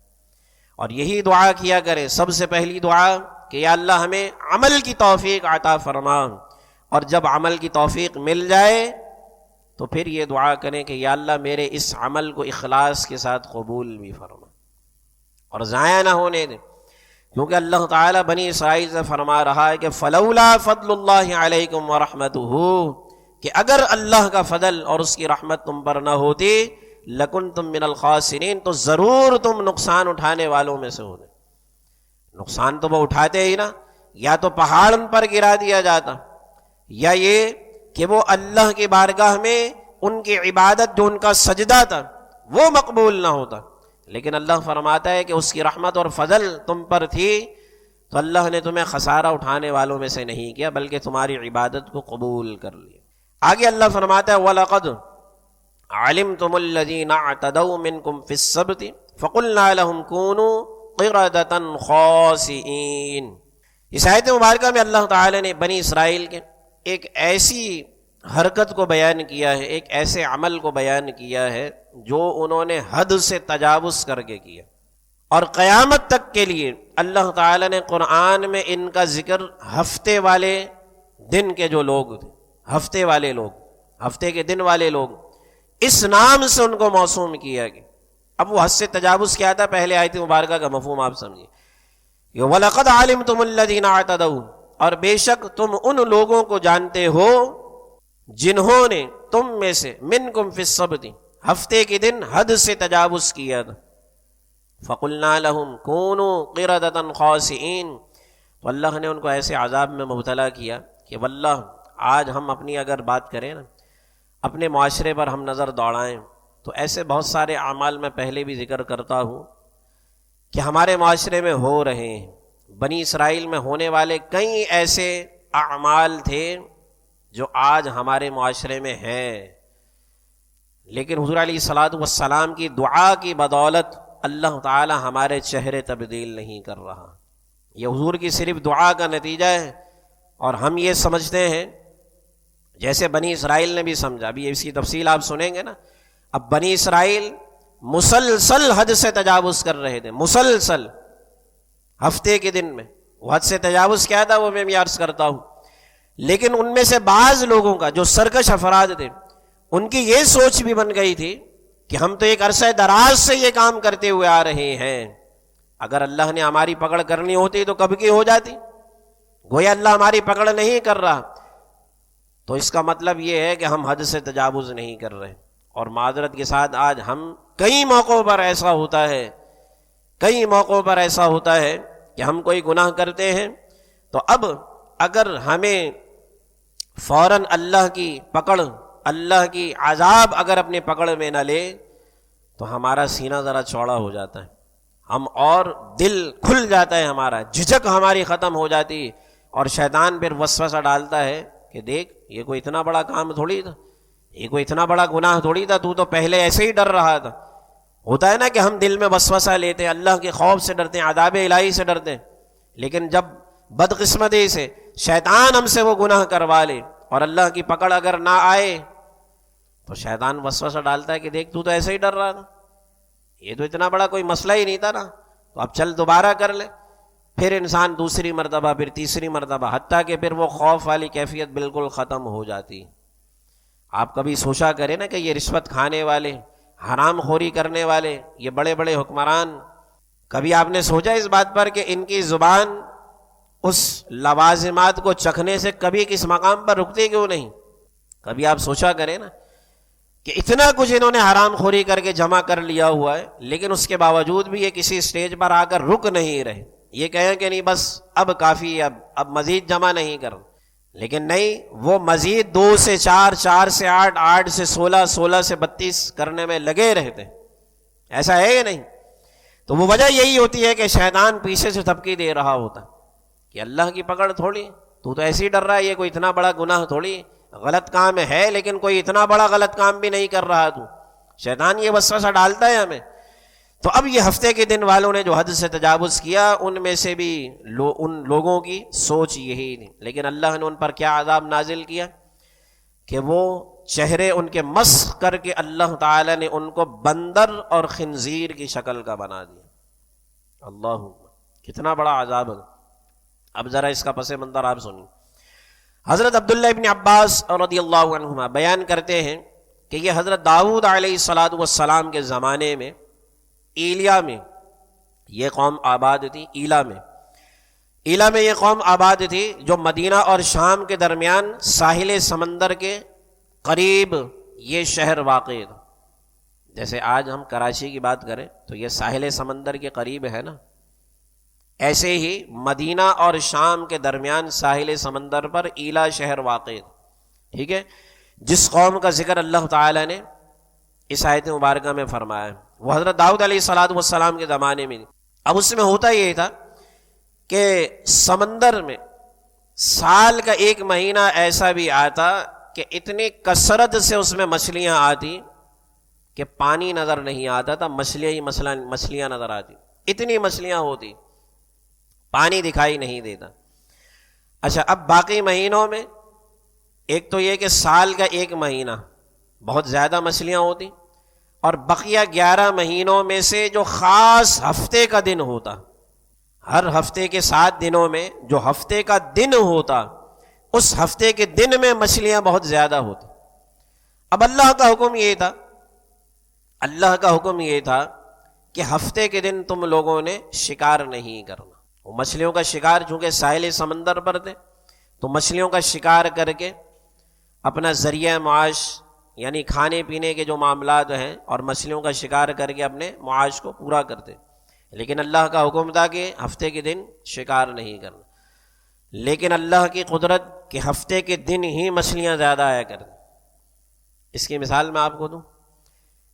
اور یہی دعا کیا کرے سب سے پہلی دعا کہ یا اللہ ہمیں عمل کی توفیق عطا فرما، اور جب عمل کی توفیق مل جائے تو پھر یہ دعا کریں کہ یا اللہ میرے اس عمل کو اخلاص کے ساتھ قبول بھی فرما اور ضائع نہ ہونے دے، کیونکہ اللہ تعالیٰ بنی اسرائیل سے فرما رہا ہے کہ فلولا فضل اللہ علیکم ورحمتہ، کہ اگر اللہ کا فضل اور اس کی رحمت تم پر نہ ہوتی لکنتم من الخاسرین، تو ضرور تم نقصان اٹھانے والوں میں سے ہوتے۔ نقصان تو وہ اٹھاتے ہی نا، یا تو پہاڑ ان پر گرا دیا جاتا، یا یہ کہ وہ اللہ کی بارگاہ میں ان کی عبادت جو ان کا سجدہ تھا وہ مقبول نہ ہوتا، لیکن اللہ فرماتا ہے کہ اس کی رحمت اور فضل تم پر تھی تو اللہ نے تمہیں خسارہ اٹھانے والوں میں سے نہیں کیا بلکہ تمہاری عبادت کو قبول کر لیا۔ آگے اللہ فرماتا ہے وَلَقَدْ عَلِمْتُمُ الَّذِينَ اعْتَدَوْا مِنْكُمْ فِي السَّبْتِ فَقُلْنَا لَهُمْ كُونُوا قِرَدَةً خَاسِئِينَ۔ اس آیت مبارکہ میں اللہ تعالی نے بنی اسرائیل کے ایک ایسی حرکت کو بیان کیا ہے، ایک ایسے عمل کو بیان کیا ہے جو انہوں نے حد سے تجاوز کر کے کیا، اور قیامت تک کے لیے اللہ تعالی نے قرآن میں ان کا ذکر ہفتے والے دن کے جو لوگ تھے، ہفتے والے لوگ، ہفتے کے دن والے لوگ، اس نام سے ان کو موسوم کیا گیا۔ اب وہ حد سے تجاوز کیا تھا، پہلے آیت مبارکہ کا مفہوم آپ سمجھیے کہ وَلَقَدْ عَلِمْتُمُ الَّذِينَ اعْتَدَوْا، اور بے شک تم ان لوگوں کو جانتے ہو جنہوں نے تم میں سے منکم فی السبت، ہفتے کے دن حد سے تجاوز کیا تھا، فَقُلْنَا لَهُمْ كُونُوا قِرَدَةً خَاسِئِينَ، تو اللہ نے ان کو ایسے عذاب میں مبتلا کیا کہ واللہ آج ہم اپنی اگر بات کریں نا، اپنے معاشرے پر ہم نظر دوڑائیں تو ایسے بہت سارے اعمال میں پہلے بھی ذکر کرتا ہوں کہ ہمارے معاشرے میں ہو رہے ہیں۔ بنی اسرائیل میں ہونے والے کئی ایسے اعمال تھے جو آج ہمارے معاشرے میں ہیں، لیکن حضور علیہ الصلوۃ والسلام کی دعا کی بدولت اللہ تعالی ہمارے چہرے تبدیل نہیں کر رہا۔ یہ حضور کی صرف دعا کا نتیجہ ہے، اور ہم یہ سمجھتے ہیں جیسے بنی اسرائیل نے بھی سمجھا۔ ابھی اس کی تفصیل آپ سنیں گے نا۔ اب بنی اسرائیل مسلسل حد سے تجاوز کر رہے تھے، مسلسل ہفتے کے دن میں۔ وہ حد سے تجاوز کیا تھا وہ میں بھی عرض کرتا ہوں، لیکن ان میں سے بعض لوگوں کا جو سرکش افراد تھے ان کی یہ سوچ بھی بن گئی تھی کہ ہم تو ایک عرصہ دراز سے یہ کام کرتے ہوئے آ رہے ہیں، اگر اللہ نے ہماری پکڑ کرنی ہوتی تو کب کی ہو جاتی، گویا اللہ ہماری پکڑ نہیں کر رہا، تو اس کا مطلب یہ ہے کہ ہم حد سے تجاوز نہیں کر رہے۔ اور معذرت کے ساتھ آج ہم کئی موقعوں پر ایسا ہوتا ہے، کئی موقعوں پر ایسا ہوتا ہے کہ ہم کوئی گناہ کرتے ہیں تو اب اگر ہمیں فوراً اللہ کی پکڑ، اللہ کی عذاب اگر اپنی پکڑ میں نہ لے تو ہمارا سینہ ذرا چوڑا ہو جاتا ہے، ہم اور دل کھل جاتا ہے، ہمارا جھجک ہماری ختم ہو جاتی، اور شیطان پھر وسوسہ ڈالتا ہے کہ دیکھ یہ کوئی اتنا بڑا کام تھوڑی تھا، یہ کوئی اتنا بڑا گناہ تھوڑی تھا، تو پہلے ایسے ہی ڈر رہا تھا۔ ہوتا ہے نا کہ ہم دل میں وسوسہ لیتے ہیں، اللہ کے خوف سے ڈرتے ہیں، عذاب الہی سے ڈرتے ہیں، لیکن جب بدقسمتی سے شیطان ہم سے وہ گناہ کروا لے اور اللہ کی پکڑ اگر نہ آئے تو شیطان وسوسہ ڈالتا ہے کہ دیکھ تو ایسے ہی ڈر رہا تھا، یہ تو اتنا بڑا کوئی مسئلہ ہی نہیں تھا نا، تو اب چل دوبارہ کر لے۔ پھر انسان دوسری مرتبہ، پھر تیسری مرتبہ، حتیٰ کہ پھر وہ خوف والی کیفیت بالکل ختم ہو جاتی۔ آپ کبھی سوچا کریں نا کہ یہ رشوت کھانے والے، حرام خوری کرنے والے، یہ بڑے بڑے حکمران، کبھی آپ نے سوچا اس بات پر کہ ان کی زبان اس لوازمات کو چکھنے سے کبھی کس مقام پر رکتی کیوں نہیں؟ کبھی آپ سوچا کریں نا کہ اتنا کچھ انہوں نے حرام خوری کر کے جمع کر لیا ہوا ہے، لیکن اس کے باوجود بھی یہ کسی سٹیج پر آ کر رک نہیں رہے، یہ کہیں کہ نہیں بس اب کافی، اب مزید جمع نہیں کر، لیکن نہیں، وہ مزید 2 سے 4، 4 سے 8، 8 سے 16، 16 سے 32 کرنے میں لگے رہتے۔ ایسا ہے یا نہیں؟ تو وہ وجہ یہی ہوتی ہے کہ شیطان پیچھے سے دھمکی دے رہا ہوتا کہ اللہ کی پکڑ تھوڑی، تو ایسے ہی ڈر رہا ہے، یہ کوئی اتنا بڑا گناہ تھوڑی، غلط کام ہے لیکن کوئی اتنا بڑا غلط کام بھی نہیں کر رہا تو۔ شیطان یہ وسوسہ ڈالتا ہے ہمیں۔ تو اب یہ ہفتے کے دن والوں نے جو حد سے تجاوز کیا، ان میں سے بھی ان لوگوں کی سوچ یہی نہیں، لیکن اللہ نے ان پر کیا عذاب نازل کیا کہ وہ چہرے ان کے مسخ کر کے اللہ تعالیٰ نے ان کو بندر اور خنزیر کی شکل کا بنا دیا. اللہ، کتنا بڑا عذاب ہے. اب ذرا اس کا پس منظر آپ سنیے. حضرت عبداللہ ابن عباس رضی اللہ عنہما بیان کرتے ہیں کہ یہ حضرت داؤد علیہ الصلاۃ والسلام کے زمانے میں ایلیا میں یہ قوم آباد تھی. ایلا میں یہ قوم آباد تھی جو مدینہ اور شام کے درمیان ساحل سمندر کے قریب یہ شہر واقع تھا. جیسے آج ہم کراچی کی بات کریں تو یہ ساحل سمندر کے قریب ہے نا، ایسے ہی مدینہ اور شام کے درمیان ساحل سمندر پر ایلا شہر واقع تھا. ٹھیک ہے، جس قوم کا ذکر اللہ تعالیٰ نے اس آیت مبارکہ میں فرمایا ہے وہ حضرت داؤد علیہ الصلاۃ والسلام کے زمانے میں. اب اس میں ہوتا یہ تھا کہ سمندر میں سال کا ایک مہینہ ایسا بھی آتا کہ اتنی کثرت سے اس میں مچھلیاں آتی کہ پانی نظر نہیں آتا تھا، مچھلیاں نظر آتی، اتنی مچھلیاں ہوتی، پانی دکھائی نہیں دیتا. اچھا، اب باقی مہینوں میں ایک تو یہ کہ سال کا ایک مہینہ بہت زیادہ مچھلیاں ہوتی، اور بقیہ 11 مہینوں میں سے جو خاص ہفتے کا دن ہوتا، ہر ہفتے کے 7 دنوں میں جو ہفتے کا دن ہوتا، اس ہفتے کے دن میں مچھلیاں بہت زیادہ ہوتی. اب اللہ کا حکم یہ تھا کہ ہفتے کے دن تم لوگوں نے شکار نہیں کرنا. وہ مچھلیوں کا شکار چونکہ ساحل سمندر پر تھے تو مچھلیوں کا شکار کر کے اپنا ذریعہ معاش یعنی کھانے پینے کے جو معاملات ہیں اور مچھلیوں کا شکار کر کے اپنے معاش کو پورا کرتے. لیکن اللہ کا حکم تھا کہ ہفتے کے دن شکار نہیں کرنا. لیکن اللہ کی قدرت کہ ہفتے کے دن ہی مچھلیاں زیادہ آیا کریں. اس کی مثال میں آپ کو دوں،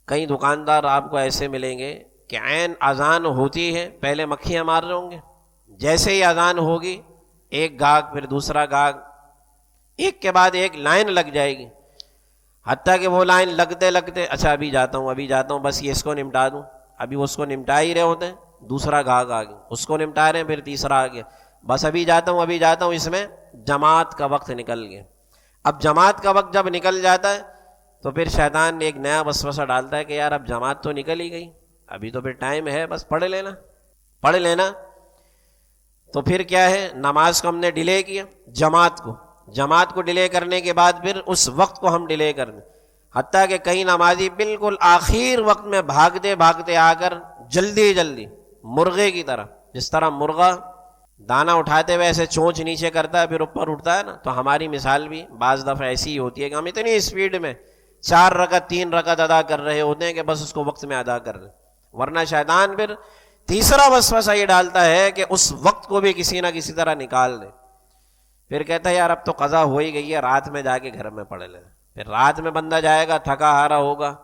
کئی دکاندار آپ کو ایسے ملیں گے کہ عین اذان ہوتی ہے پہلے مکھیاں مار رہے ہوں گے، جیسے ہی اذان ہوگی ایک گاہک پھر دوسرا گاہک، ایک کے بعد ایک لائن لگ جائے گی، حتیٰ کہ وہ لائن لگتے لگتے اچھا ابھی جاتا ہوں بس یہ اس کو نمٹا دوں. ابھی اس کو نمٹا ہی رہے ہوتے ہیں، دوسرا گاہک آ گیا، اس کو نمٹا رہے ہیں، پھر تیسرا آ گیا، بس ابھی جاتا ہوں. اس میں جماعت کا وقت نکل گیا. اب جماعت کا وقت جب نکل جاتا ہے تو پھر شیطان نے ایک نیا وسوسہ ڈالتا ہے کہ یار اب جماعت تو نکل ہی گئی، ابھی تو پھر ٹائم ہے، بس پڑھ لینا. تو پھر کیا ہے، نماز کو ہم نے ڈیلے کیا، جماعت کو ڈیلے کرنے کے بعد پھر اس وقت کو ہم ڈیلے کرنے، حتیٰ کہ کئی نمازی بالکل آخر وقت میں بھاگتے آ کر جلدی مرغے کی طرح، جس طرح مرغا دانہ اٹھاتے ہوئے ایسے چونچ نیچے کرتا ہے پھر اوپر اٹھتا ہے نا، تو ہماری مثال بھی بعض دفعہ ایسی ہی ہوتی ہے کہ ہم اتنی اسپیڈ میں 4 رکعت 3 رکعت ادا کر رہے ہوتے ہیں کہ بس اس کو وقت میں ادا کر رہے، ورنہ شیطان پھر تیسرا وسوسہ یہ ڈالتا ہے کہ اس وقت کو بھی کسی نہ کسی طرح نکال دے. پھر کہتا ہے یار اب تو قضا ہو ہی گئی ہے، رات میں جا کے گھر میں پڑھ لے. پھر رات میں بندہ جائے گا، تھکا ہارا ہوگا،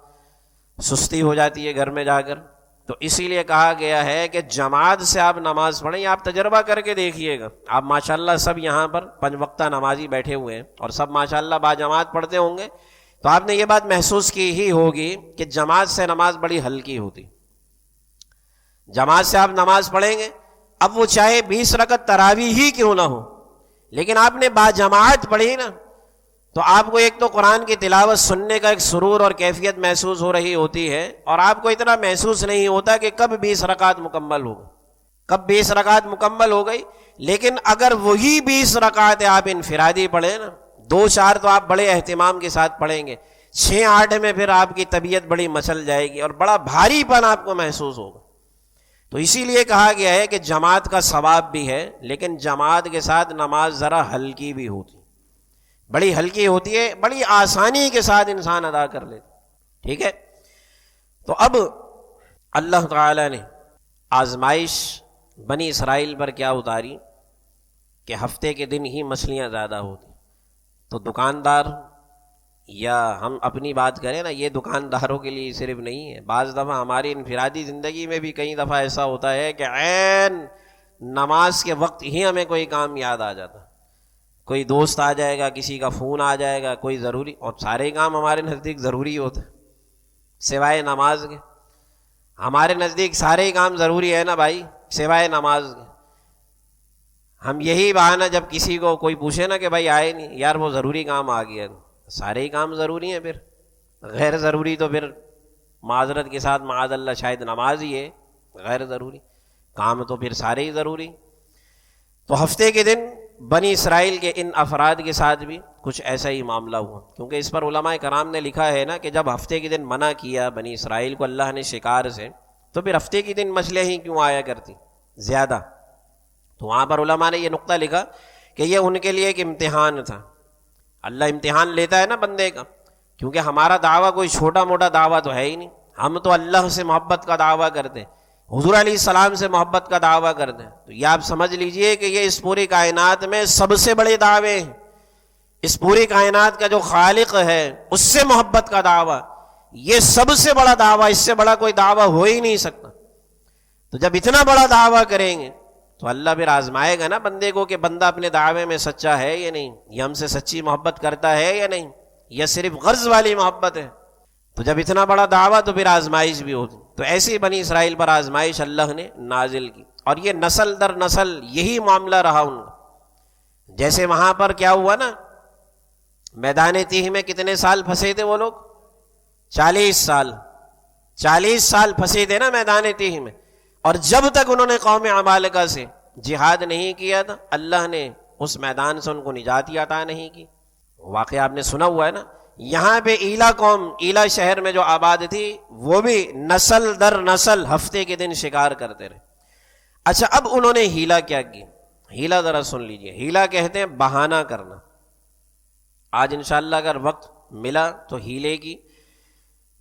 سستی ہو جاتی ہے گھر میں جا کر. تو اسی لیے کہا گیا ہے کہ جماعت سے آپ نماز پڑھیں. آپ تجربہ کر کے دیکھیے گا، آپ ماشاءاللہ سب یہاں پر 5 وقتہ نمازی بیٹھے ہوئے ہیں اور سب ماشاءاللہ با جماعت پڑھتے ہوں گے، تو آپ نے یہ بات محسوس کی ہی ہوگی کہ جماعت سے نماز بڑی ہلکی ہوتی. جماعت سے آپ نماز پڑھیں گے، اب وہ چاہے 20 رکعت تراویح ہی کیوں نہ ہو، لیکن آپ نے با جماعت پڑھی نا، تو آپ کو ایک تو قرآن کی تلاوت سننے کا ایک سرور اور کیفیت محسوس ہو رہی ہوتی ہے، اور آپ کو اتنا محسوس نہیں ہوتا کہ کب 20 رکعت مکمل ہو گئی. لیکن اگر وہی 20 رکعت آپ انفرادی پڑھیں نا، 2-4 تو آپ بڑے اہتمام کے ساتھ پڑھیں گے، 6-8 میں پھر آپ کی طبیعت بڑی مچل جائے گی اور بڑا بھاری پن آپ کو محسوس ہوگا. تو اسی لیے کہا گیا ہے کہ جماعت کا ثواب بھی ہے، لیکن جماعت کے ساتھ نماز ذرا ہلکی بھی ہوتی، بڑی ہلکی ہوتی ہے، بڑی آسانی کے ساتھ انسان ادا کر لیتا. ٹھیک ہے، تو اب اللہ تعالی نے آزمائش بنی اسرائیل پر کیا اتاری کہ ہفتے کے دن ہی مچھلیاں زیادہ ہوتی. تو دکاندار، یا ہم اپنی بات کریں نا، یہ دکانداروں کے لیے صرف نہیں ہے، بعض دفعہ ہماری انفرادی زندگی میں بھی کئی دفعہ ایسا ہوتا ہے کہ عین نماز کے وقت ہی ہمیں کوئی کام یاد آ جاتا، کوئی دوست آ جائے گا، کسی کا فون آ جائے گا، کوئی ضروری، اور سارے کام ہمارے نزدیک ضروری ہوتے سوائے نماز کے. ہمارے نزدیک سارے کام ضروری ہے نا بھائی، سوائے نماز کے. ہم یہی بہانہ جب کسی کو کوئی پوچھے نا کہ بھائی آئے نہیں، یار وہ ضروری کام آ گیا، سارے ہی کام ضروری ہیں، پھر غیر ضروری تو پھر معذرت کے ساتھ معاذ اللہ شاید نماز ہی ہے غیر ضروری، کام تو پھر سارے ہی ضروری۔ تو ہفتے کے دن بنی اسرائیل کے ان افراد کے ساتھ بھی کچھ ایسا ہی معاملہ ہوا، کیونکہ اس پر علماء کرام نے لکھا ہے نا کہ جب ہفتے کے دن منع کیا بنی اسرائیل کو اللہ نے شکار سے، تو پھر ہفتے کے دن مچھلیاں ہی کیوں آیا کرتی زیادہ؟ تو وہاں پر علماء نے یہ نقطہ لکھا کہ یہ ان کے لیے ایک امتحان تھا۔ اللہ امتحان لیتا ہے نا بندے کا، کیونکہ ہمارا دعویٰ کوئی چھوٹا موٹا دعویٰ تو ہے ہی نہیں، ہم تو اللہ سے محبت کا دعویٰ کرتے ہیں، حضور علیہ السلام سے محبت کا دعویٰ کرتے ہیں۔ تو یہ آپ سمجھ لیجئے کہ یہ اس پوری کائنات میں سب سے بڑے دعوے ہیں، اس پوری کائنات کا جو خالق ہے اس سے محبت کا دعویٰ، یہ سب سے بڑا دعویٰ، اس سے بڑا کوئی دعویٰ ہو ہی نہیں سکتا۔ تو جب اتنا بڑا دعویٰ کریں گے تو اللہ پھر آزمائے گا نا بندے کو کہ بندہ اپنے دعوے میں سچا ہے یا نہیں، یہ ہم سے سچی محبت کرتا ہے یا نہیں، یا صرف غرض والی محبت ہے۔ تو جب اتنا بڑا دعویٰ تو پھر آزمائش بھی ہوتی، تو ایسی بنی اسرائیل پر آزمائش اللہ نے نازل کی، اور یہ نسل در نسل یہی معاملہ رہا ان کا۔ جیسے وہاں پر کیا ہوا نا، میدان تیہ میں کتنے سال پھنسے تھے وہ لوگ؟ 40 سال پھنسے تھے نا میدان تیہ میں، اور جب تک انہوں نے قوم عمالقہ سے جہاد نہیں کیا تھا اللہ نے اس میدان سے ان کو نجات ہی عطا نہیں کی۔ واقعہ آپ نے سنا ہوا ہے نا، یہاں پہ ایلا قوم، ایلا شہر میں جو آباد تھی، وہ بھی نسل در نسل ہفتے کے دن شکار کرتے رہے۔ اچھا، اب انہوں نے ہیلا کیا کی؟ ہیلا ذرا سن لیجئے، ہیلا کہتے ہیں بہانہ کرنا۔ آج انشاءاللہ اگر وقت ملا تو ہیلے کی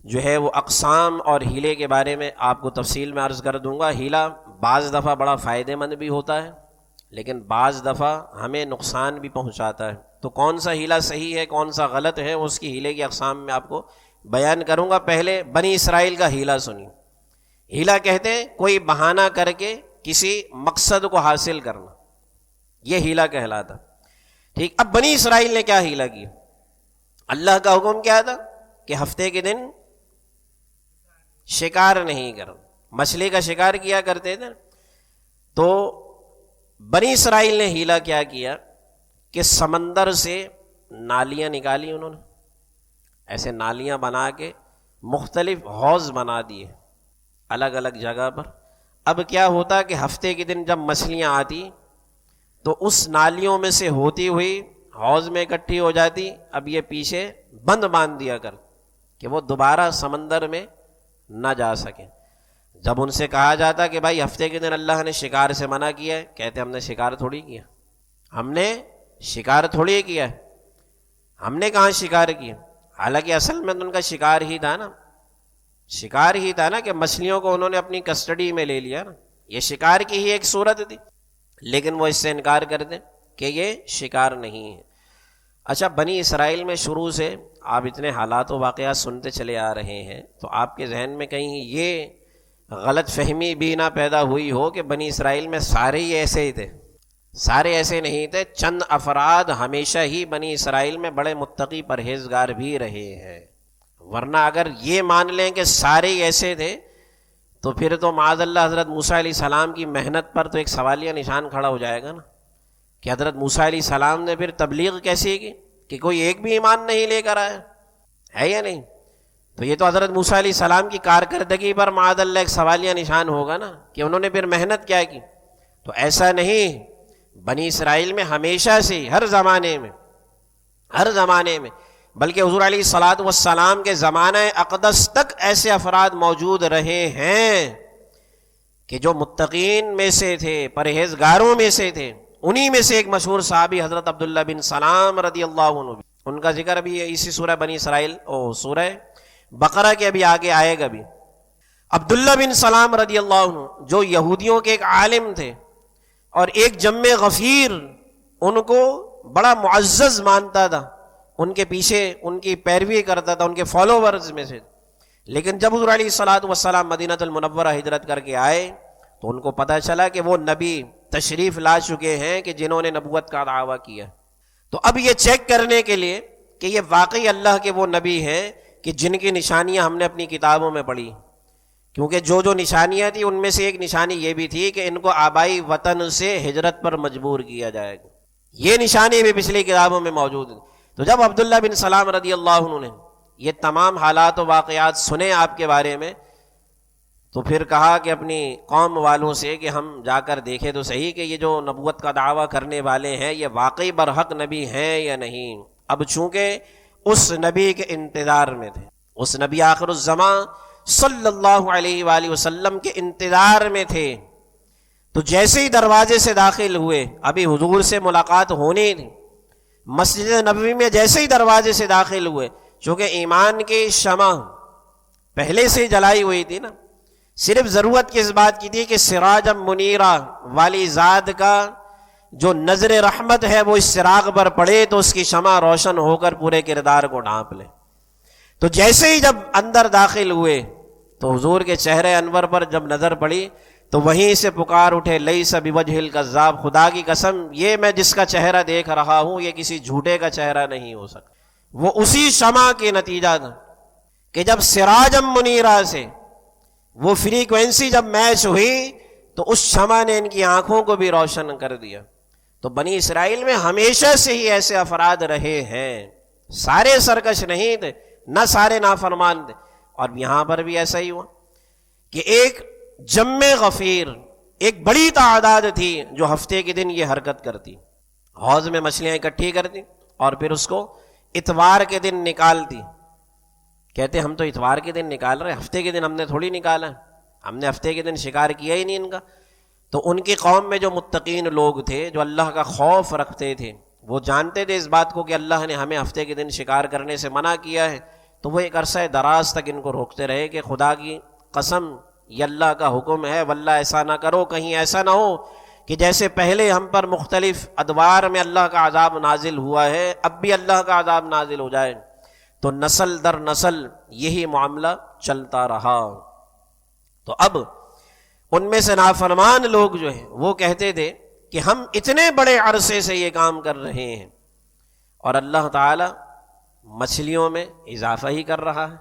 جو ہے وہ اقسام اور ہیلے کے بارے میں آپ کو تفصیل میں عرض کر دوں گا۔ ہیلا بعض دفعہ بڑا فائدہ مند بھی ہوتا ہے، لیکن بعض دفعہ ہمیں نقصان بھی پہنچاتا ہے۔ تو کون سا ہیلا صحیح ہے کون سا غلط ہے، اس کی ہیلے کی اقسام میں آپ کو بیان کروں گا۔ پہلے بنی اسرائیل کا ہیلا سنیے۔ ہیلا کہتے ہیں کوئی بہانہ کر کے کسی مقصد کو حاصل کرنا، یہ ہیلا کہلاتا۔ ٹھیک، اب بنی اسرائیل نے کیا ہیلا کیا؟ اللہ کا حکم کیا تھا کہ ہفتے کے دن شکار نہیں کرو، مچھلی کا شکار کیا کرتے تھے۔ تو بنی اسرائیل نے ہیلا کیا کیا کہ سمندر سے نالیاں نکالی انہوں نے، ایسے نالیاں بنا کے مختلف حوض بنا دیے الگ الگ جگہ پر۔ اب کیا ہوتا کہ ہفتے کے دن جب مچھلیاں آتی تو اس نالیوں میں سے ہوتی ہوئی حوض میں اکٹھی ہو جاتی، اب یہ پیچھے بند باندھ دیا کر کہ وہ دوبارہ سمندر میں نہ جا سکیں۔ جب ان سے کہا جاتا کہ بھائی ہفتے کے دن اللہ نے شکار سے منع کیا ہے، کہتے ہم نے شکار تھوڑی کیا، ہم نے شکار تھوڑی کیا ہے، ہم نے کہاں شکار کیا؟ حالانکہ اصل میں تو ان کا شکار ہی تھا نا، شکار ہی تھا نا کہ مچھلیوں کو انہوں نے اپنی کسٹڈی میں لے لیا نا، یہ شکار کی ہی ایک صورت تھی، لیکن وہ اس سے انکار کرتے کہ یہ شکار نہیں ہے۔ اچھا، بنی اسرائیل میں شروع سے آپ اتنے حالات و واقعات سنتے چلے آ رہے ہیں، تو آپ کے ذہن میں کہیں یہ غلط فہمی بھی نہ پیدا ہوئی ہو کہ بنی اسرائیل میں سارے ہی ایسے ہی تھے۔ سارے ایسے نہیں تھے، چند افراد ہمیشہ ہی بنی اسرائیل میں بڑے متقی پرہیزگار بھی رہے ہیں، ورنہ اگر یہ مان لیں کہ سارے ہی ایسے تھے تو پھر تو معاذ اللہ حضرت موسیٰ علیہ السلام کی محنت پر تو ایک سوالیہ نشان کھڑا ہو جائے گا نا، کہ حضرت موسیٰ علیہ السلام نے پھر تبلیغ کیسی کی کہ کوئی ایک بھی ایمان نہیں لے کر آیا ہے یا نہیں؟ تو یہ تو حضرت موسیٰ علیہ السلام کی کارکردگی پر معاذ اللہ ایک سوالیہ نشان ہوگا نا کہ انہوں نے پھر محنت کیا کی۔ تو ایسا نہیں، بنی اسرائیل میں ہمیشہ سے ہر زمانے میں بلکہ حضور علیہ الصلوۃ والسلام کے زمانہ اقدس تک ایسے افراد موجود رہے ہیں کہ جو متقین میں سے تھے، پرہیزگاروں میں سے تھے۔ انہی میں سے ایک مشہور صحابی حضرت عبداللہ بن سلام رضی اللہ عنہ، ان کا ذکر ابھی اسی سورہ بنی اسرائیل سورہ بقرہ کے ابھی آگے آئے گا بھی۔ عبداللہ بن سلام رضی اللہ عنہ جو یہودیوں کے ایک عالم تھے اور ایک جم غفیر، ان کو بڑا معزز مانتا تھا، ان کے پیچھے ان کی پیروی کرتا تھا، ان کے فالوورز میں سے۔ لیکن جب حضور علیہ الصلوۃ والسلام مدینہ المنورہ ہجرت کر کے آئے تو ان کو پتہ چلا کہ وہ نبی تشریف لا چکے ہیں کہ جنہوں نے نبوت کا دعویٰ کیا۔ تو اب یہ چیک کرنے کے لیے کہ یہ واقعی اللہ کے وہ نبی ہیں کہ جن کی نشانیاں ہم نے اپنی کتابوں میں پڑھی، کیونکہ جو نشانیاں تھیں ان میں سے ایک نشانی یہ بھی تھی کہ ان کو آبائی وطن سے ہجرت پر مجبور کیا جائے گا، یہ نشانی بھی پچھلی کتابوں میں موجود ہے۔ تو جب عبداللہ بن سلام رضی اللہ عنہ نے یہ تمام حالات و واقعات سنے آپ کے بارے میں، تو پھر کہا کہ اپنی قوم والوں سے کہ ہم جا کر دیکھیں تو صحیح کہ یہ جو نبوت کا دعویٰ کرنے والے ہیں یہ واقعی برحق نبی ہیں یا نہیں۔ اب چونکہ اس نبی کے انتظار میں تھے، اس نبی آخر الزمان صلی اللہ علیہ وآلہ وسلم کے انتظار میں تھے، تو جیسے ہی دروازے سے داخل ہوئے، ابھی حضور سے ملاقات ہونی تھی، مسجد نبوی میں جیسے ہی دروازے سے داخل ہوئے، چونکہ ایمان کی شمع پہلے سے جلائی ہوئی تھی نا، صرف ضرورت کس بات کی تھی کہ سراج منیرہ والی ذات کا جو نظر رحمت ہے وہ اس چراغ پر پڑے تو اس کی شمع روشن ہو کر پورے کردار کو ڈھانپ لے۔ تو جیسے ہی جب اندر داخل ہوئے تو حضور کے چہرے انور پر جب نظر پڑی تو وہیں سے پکار اٹھے، لیس بوجہ الکذاب، خدا کی قسم یہ میں جس کا چہرہ دیکھ رہا ہوں یہ کسی جھوٹے کا چہرہ نہیں ہو سکتا۔ وہ اسی شمع کے نتیجہ تھا کہ جب سراجم منیرہ سے وہ فریکوینسی جب میچ ہوئی تو اس شمع نے ان کی آنکھوں کو بھی روشن کر دیا۔ تو بنی اسرائیل میں ہمیشہ سے ہی ایسے افراد رہے ہیں، سارے سرکش نہیں تھے، نہ سارے نافرمان تھے، اور یہاں پر بھی ایسا ہی ہوا کہ ایک جم غفیر، ایک بڑی تعداد تھی جو ہفتے کے دن یہ حرکت کرتی، حوض میں مچھلیاں اکٹھی کرتی اور پھر اس کو اتوار کے دن نکالتی۔ کہتے ہم تو اتوار کے دن نکال رہے، ہفتے کے دن ہم نے تھوڑی نکالا، ہم نے ہفتے کے دن شکار کیا ہی نہیں ان کا۔ تو ان کی قوم میں جو متقین لوگ تھے، جو اللہ کا خوف رکھتے تھے، وہ جانتے تھے اس بات کو کہ اللہ نے ہمیں ہفتے کے دن شکار کرنے سے منع کیا ہے، تو وہ ایک عرصہ دراز تک ان کو روکتے رہے کہ خدا کی قسم یہ اللہ کا حکم ہے، واللہ ایسا نہ کرو، کہیں ایسا نہ ہو کہ جیسے پہلے ہم پر مختلف ادوار میں اللہ کا عذاب نازل ہوا ہے اب بھی اللہ کا عذاب نازل ہو جائے۔ تو نسل در نسل یہی معاملہ چلتا رہا۔ تو اب ان میں سے نافرمان لوگ جو ہیں وہ کہتے تھے کہ ہم اتنے بڑے عرصے سے یہ کام کر رہے ہیں اور اللہ تعالی مچھلیوں میں اضافہ ہی کر رہا ہے۔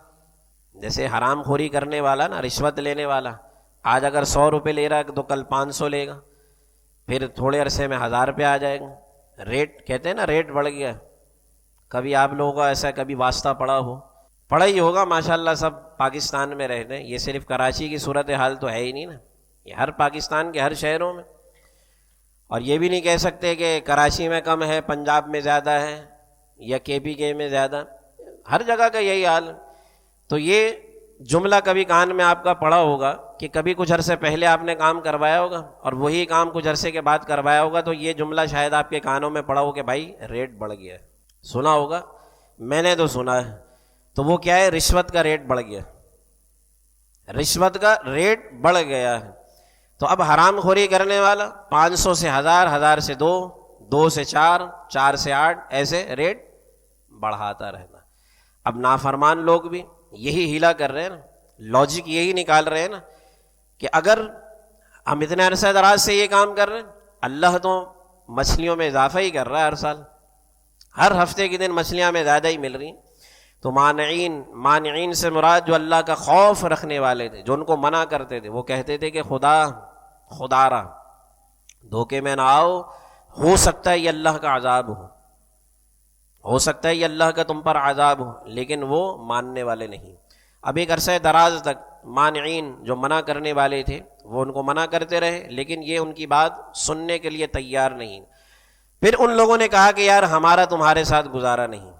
جیسے حرام خوری کرنے والا نا، رشوت لینے والا، آج اگر 100 روپے لے رہا ہے تو کل 500 لے گا، پھر تھوڑے عرصے میں 1000 روپے آ جائے گا۔ ریٹ کہتے ہیں نا، ریٹ بڑھ گیا۔ کبھی آپ لوگوں کا ایسا کبھی واسطہ پڑا ہو؟ پڑا ہی ہوگا، ماشاءاللہ سب پاکستان میں رہتے ہیں، یہ صرف کراچی کی صورتحال تو ہے ہی نہیں نا، یہ ہر پاکستان کے ہر شہروں میں۔ اور یہ بھی نہیں کہہ سکتے کہ کراچی میں کم ہے، پنجاب میں زیادہ ہے، یا KPK میں زیادہ، ہر جگہ کا یہی حال ہے۔ تو یہ جملہ کبھی کان میں آپ کا پڑا ہوگا کہ کبھی کچھ عرصے پہلے آپ نے کام کروایا ہوگا اور وہی کام کچھ عرصے کے بعد کروایا ہوگا، تو یہ جملہ شاید آپ کے کانوں میں پڑا ہو کہ بھائی ریٹ بڑھ گیا ہے، سنا ہوگا، میں نے تو سنا ہے۔ تو وہ کیا ہے؟ رشوت کا ریٹ بڑھ گیا، رشوت کا ریٹ بڑھ گیا ہے۔ تو اب حرام خوری کرنے والا 500 سے 1000، 1000 سے 2، 2 سے 4، 4 سے 8، ایسے ریٹ بڑھاتا رہنا۔ اب نافرمان لوگ بھی یہی ہیلا کر رہے ہیں نا، لاجک یہی نکال رہے ہیں نا کہ اگر ہم اتنے عرصہ دراز سے یہ کام کر رہے ہیں، اللہ تو مچھلیوں میں اضافہ ہی کر رہا ہے ہر سال، ہر ہفتے کے دن مچھلیاں میں زیادہ ہی مل رہی ہیں۔ تو مانعین سے مراد جو اللہ کا خوف رکھنے والے تھے، جو ان کو منع کرتے تھے، وہ کہتے تھے کہ خدا را دھوکے میں نہ آؤ، ہو سکتا ہے یہ اللہ کا عذاب ہو سکتا ہے یہ اللہ کا تم پر عذاب ہو، لیکن وہ ماننے والے نہیں۔ اب ایک عرصہ دراز تک مانعین جو منع کرنے والے تھے وہ ان کو منع کرتے رہے، لیکن یہ ان کی بات سننے کے لیے تیار نہیں۔ پھر ان لوگوں نے کہا کہ یار ہمارا تمہارے ساتھ گزارا نہیں،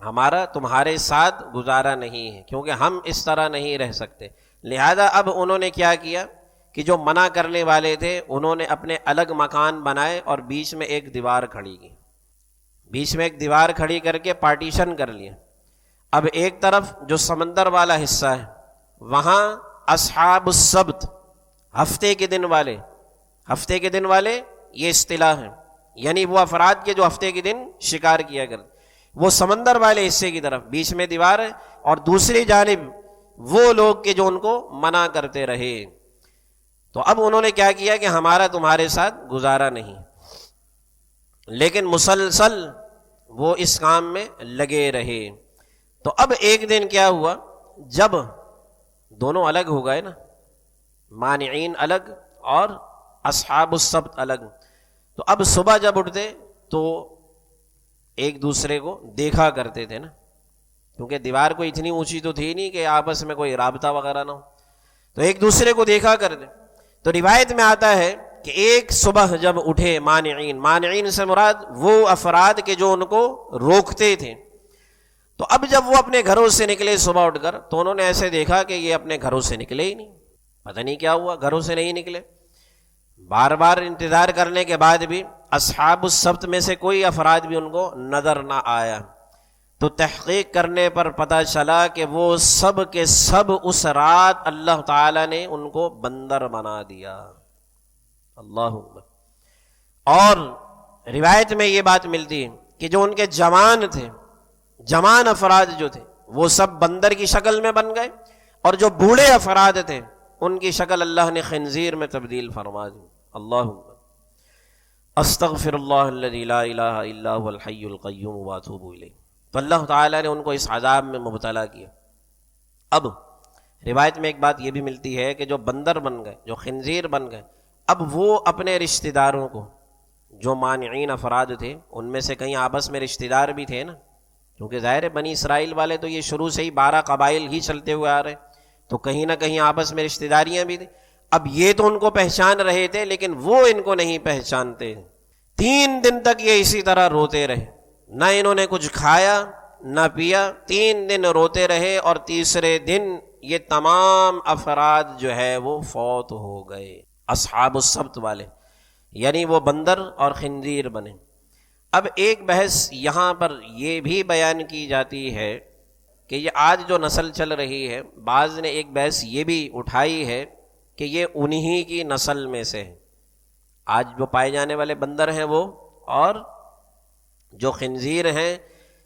ہمارا تمہارے ساتھ گزارا نہیں ہے، کیونکہ ہم اس طرح نہیں رہ سکتے۔ لہذا اب انہوں نے کیا کیا کہ جو منع کرنے والے تھے انہوں نے اپنے الگ مکان بنائے اور بیچ میں ایک دیوار کھڑی کی، بیچ میں ایک دیوار کھڑی کر کے پارٹیشن کر لیا۔ اب ایک طرف جو سمندر والا حصہ ہے وہاں اصحاب السبت، ہفتے کے دن والے یہ اصطلاح ہے، یعنی وہ افراد کے جو ہفتے کے دن شکار کیا کرتے، وہ سمندر والے حصے کی طرف بیچ میں دیوار ہے، اور دوسری جانب وہ لوگ کہ جو ان کو منع کرتے رہے۔ تو اب انہوں نے کیا کیا کہ ہمارا تمہارے ساتھ گزارا نہیں، لیکن مسلسل وہ اس کام میں لگے رہے۔ تو اب ایک دن کیا ہوا، جب دونوں الگ ہو گئے نا، مانعین الگ اور اصحاب السبت الگ، تو اب صبح جب اٹھتے تو ایک دوسرے کو دیکھا کرتے تھے نا، کیونکہ دیوار کوئی اتنی اونچی تو تھی نہیں کہ آپس میں کوئی رابطہ وغیرہ نہ ہو، تو ایک دوسرے کو دیکھا کرتے۔ تو روایت میں آتا ہے کہ ایک صبح جب اٹھے مانعین سے مراد وہ افراد کے جو ان کو روکتے تھے، تو اب جب وہ اپنے گھروں سے نکلے صبح اٹھ کر، تو انہوں نے ایسے دیکھا کہ یہ اپنے گھروں سے نکلے ہی نہیں، پتہ نہیں کیا ہوا، گھروں سے نہیں نکلے۔ بار بار انتظار کرنے کے بعد بھی اصحاب السبت میں سے کوئی افراد بھی ان کو نظر نہ آیا، تو تحقیق کرنے پر پتہ چلا کہ وہ سب کے سب اس رات اللہ تعالی نے ان کو بندر بنا دیا۔ اللہ اکبر۔ اور روایت میں یہ بات ملتی ہے کہ جو ان کے جوان تھے، جوان افراد جو تھے وہ سب بندر کی شکل میں بن گئے، اور جو بوڑھے افراد تھے ان کی شکل اللہ نے خنزیر میں تبدیل فرما دی۔ اللہ اکبر۔ استغفر اللہ الذی لا الہ الا هو الحی القیوم واتوب الیہ۔ تو اللہ تعالیٰ نے ان کو اس عذاب میں مبتلا کیا۔ اب روایت میں ایک بات یہ بھی ملتی ہے کہ جو بندر بن گئے، جو خنزیر بن گئے، اب وہ اپنے رشتہ داروں کو، جو مانعین افراد تھے ان میں سے کئی آپس میں رشتہ دار بھی تھے نا، کیونکہ ظاہر ہے بنی اسرائیل والے تو یہ شروع سے ہی 12 قبائل ہی چلتے ہوئے آ رہے، تو کہیں نہ کہیں آپس میں رشتہ داریاں بھی تھیں۔ اب یہ تو ان کو پہچان رہے تھے لیکن وہ ان کو نہیں پہچانتے۔ 3 دن تک یہ اسی طرح روتے رہے، نہ انہوں نے کچھ کھایا نہ پیا، 3 دن روتے رہے، اور تیسرے دن یہ تمام افراد جو ہے وہ فوت ہو گئے، اصحاب السبت والے، یعنی وہ بندر اور خنزیر بنے۔ اب ایک بحث یہاں پر یہ بھی بیان کی جاتی ہے کہ یہ آج جو نسل چل رہی ہے، بعض نے ایک بحث یہ بھی اٹھائی ہے کہ یہ انہی کی نسل میں سے ہے۔ آج جو پائے جانے والے بندر ہیں وہ، اور جو خنزیر ہیں،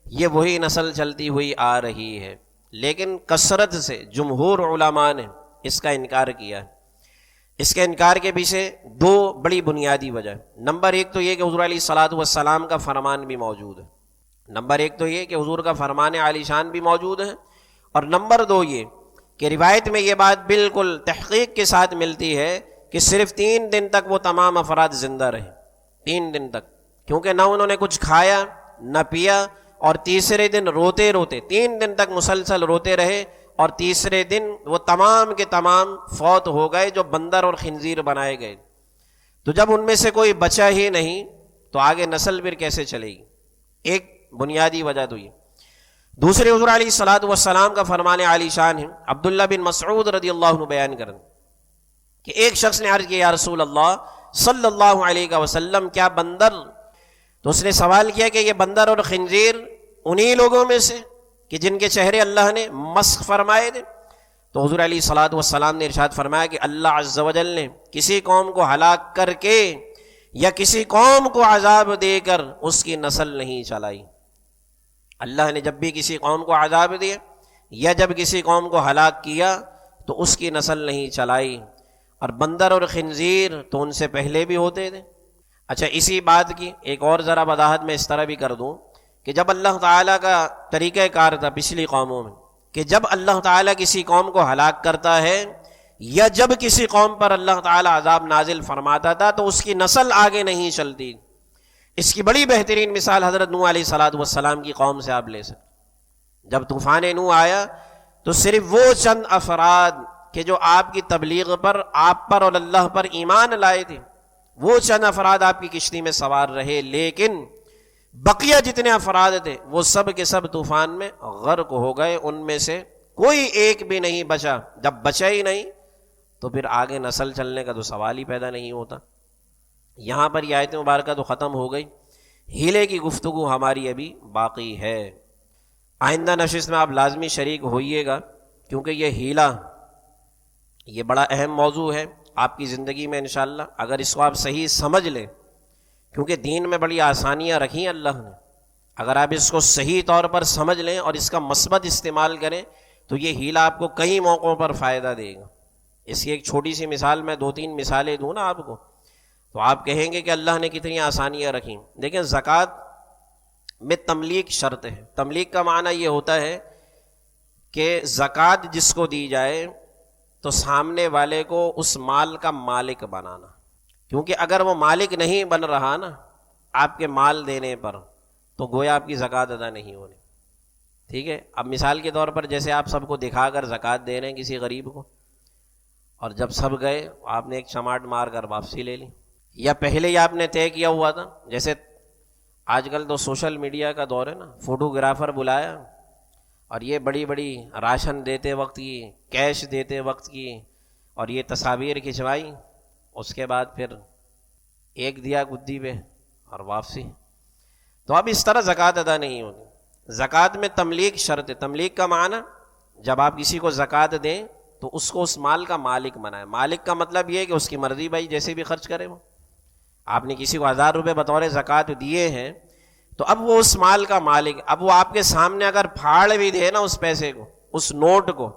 یہ وہی نسل چلتی ہوئی آ رہی ہے، لیکن کثرت سے جمہور علماء نے اس کا انکار کیا ہے۔ اس کے انکار کے پیچھے 2 بڑی بنیادی وجہ۔ نمبر 1 تو یہ کہ حضور علیہ الصلوۃ والسلام کا فرمان بھی موجود ہے، نمبر 1 تو یہ کہ حضور کا فرمان عالی شان بھی موجود ہے، اور نمبر 2 یہ کہ روایت میں یہ بات بالکل تحقیق کے ساتھ ملتی ہے کہ صرف 3 دن تک وہ تمام افراد زندہ رہے، 3 دن تک، کیونکہ نہ انہوں نے کچھ کھایا نہ پیا، اور تیسرے دن روتے روتے 3 دن تک مسلسل روتے رہے، اور تیسرے دن وہ تمام کے تمام فوت ہو گئے جو بندر اور خنزیر بنائے گئے۔ تو جب ان میں سے کوئی بچا ہی نہیں تو آگے نسل پھر کیسے چلے گی؟ ایک بنیادی وجہ تو یہ۔ دوسرے، حضور علیہ الصلوۃ والسلام کا فرمان عالی شان ہے، عبداللہ بن مسعود رضی اللہ عنہ بیان کریں کہ ایک شخص نے عرض کیا، یا رسول اللہ صلی اللہ علیہ وسلم، کیا بندر؟ تو اس نے سوال کیا کہ یہ بندر اور خنزیر انہی لوگوں میں سے کہ جن کے چہرے اللہ نے مسخ فرمائے تھے؟ تو حضور علیہ الصلوۃ والسلام نے ارشاد فرمایا کہ اللہ عز و جل نے کسی قوم کو ہلاک کر کے یا کسی قوم کو عذاب دے کر اس کی نسل نہیں چلائی۔ اللہ نے جب بھی کسی قوم کو عذاب دیا یا جب کسی قوم کو ہلاک کیا تو اس کی نسل نہیں چلائی، اور بندر اور خنزیر تو ان سے پہلے بھی ہوتے تھے۔ اچھا، اسی بات کی ایک اور ذرا وضاحت میں اس طرح بھی کر دوں کہ جب اللہ تعالیٰ کا طریقہ کار تھا پچھلی قوموں میں کہ جب اللہ تعالیٰ کسی قوم کو ہلاک کرتا ہے یا جب کسی قوم پر اللہ تعالیٰ عذاب نازل فرماتا تھا تو اس کی نسل آگے نہیں چلتی۔ اس کی بڑی بہترین مثال حضرت نوح علیہ الصلوۃ والسلام کی قوم سے آپ لے سکتے۔ جب طوفان نوح آیا تو صرف وہ چند افراد کہ جو آپ کی تبلیغ پر، آپ پر اور اللہ پر ایمان لائے تھے، وہ چند افراد آپ کی کشتی میں سوار رہے، لیکن بقیہ جتنے افراد تھے وہ سب کے سب طوفان میں غرق ہو گئے، ان میں سے کوئی ایک بھی نہیں بچا۔ جب بچا ہی نہیں تو پھر آگے نسل چلنے کا تو سوال ہی پیدا نہیں ہوتا۔ یہاں پر یہ آیت مبارکہ تو ختم ہو گئی، ہیلے کی گفتگو ہماری ابھی باقی ہے۔ آئندہ نشست میں آپ لازمی شریک ہوئیے گا، کیونکہ یہ ہیلہ یہ بڑا اہم موضوع ہے آپ کی زندگی میں انشاءاللہ، اگر اس کو آپ صحیح سمجھ لیں، کیونکہ دین میں بڑی آسانیاں رکھی ہیں اللہ نے، اگر آپ اس کو صحیح طور پر سمجھ لیں اور اس کا مثبت استعمال کریں تو یہ ہیلہ آپ کو کئی موقعوں پر فائدہ دے گا۔ اس کی ایک چھوٹی سی مثال میں 2-3 مثالیں دوں نا آپ کو، تو آپ کہیں گے کہ اللہ نے کتنی آسانیاں رکھیں۔ دیکھیں، زکوٰۃ میں تملیک شرط ہے۔ تملیک کا معنی یہ ہوتا ہے کہ زکوٰۃ جس کو دی جائے تو سامنے والے کو اس مال کا مالک بنانا، کیونکہ اگر وہ مالک نہیں بن رہا نا آپ کے مال دینے پر تو گویا آپ کی زکوٰۃ ادا نہیں ہونی. ٹھیک ہے. اب مثال کے طور پر جیسے آپ سب کو دکھا کر زکوٰۃ دے رہے ہیں کسی غریب کو، اور جب سب گئے آپ نے ایک چماٹ مار کر واپسی لے لی، یا پہلے ہی آپ نے طے کیا ہوا تھا. جیسے آج کل تو سوشل میڈیا کا دور ہے نا، فوٹوگرافر بلایا اور یہ بڑی بڑی راشن دیتے وقت کی، کیش دیتے وقت کی، اور یہ تصاویر کھنچوائی، اس کے بعد پھر ایک دیا گدی پہ اور واپسی. تو اب اس طرح زکوٰۃ ادا نہیں ہوگی. زکوٰۃ میں تملیک شرط ہے. تملیک کا معنی جب آپ کسی کو زکوٰۃ دیں تو اس کو اس مال کا مالک بنائے. مالک کا مطلب یہ ہے کہ اس کی مرضی بھائی جیسے بھی خرچ کرے وہ. آپ نے کسی کو 1000 روپے بطور زکوٰۃ دیے ہیں تو اب وہ اس مال کا مالک. اب وہ آپ کے سامنے اگر پھاڑ بھی دے نا اس پیسے کو، اس نوٹ کو،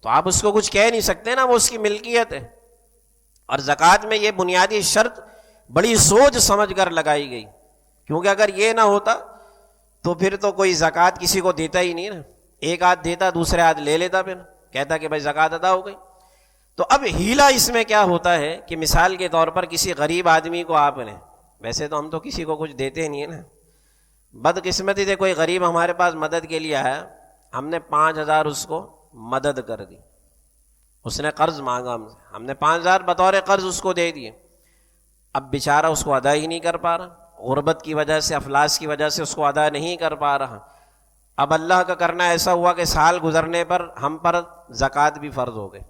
تو آپ اس کو کچھ کہہ نہیں سکتے نا، وہ اس کی ملکیت ہے. اور زکوٰۃ میں یہ بنیادی شرط بڑی سوچ سمجھ کر لگائی گئی، کیونکہ اگر یہ نہ ہوتا تو پھر تو کوئی زکوٰۃ کسی کو دیتا ہی نہیں نا. ایک آدھ دیتا، دوسرے آدھ لے لیتا، پھر کہتا کہ بھائی زکوٰۃ ادا ہو گئی. تو اب ہیلا اس میں کیا ہوتا ہے کہ مثال کے طور پر کسی غریب آدمی کو آپ نے، ویسے تو ہم تو کسی کو کچھ دیتے نہیں ہیں نا، بدقسمتی سے کوئی غریب ہمارے پاس مدد کے لیے آیا، ہم نے 5000 اس کو مدد کر دی. اس نے قرض مانگا ہم نے 5000 بطور قرض اس کو دے دیے. اب بیچارہ اس کو ادا ہی نہیں کر پا رہا، غربت کی وجہ سے، افلاس کی وجہ سے اس کو ادا نہیں کر پا رہا. اب اللہ کا کرنا ایسا ہوا کہ سال گزرنے پر ہم پر زکوٰۃ بھی فرض ہو گئی.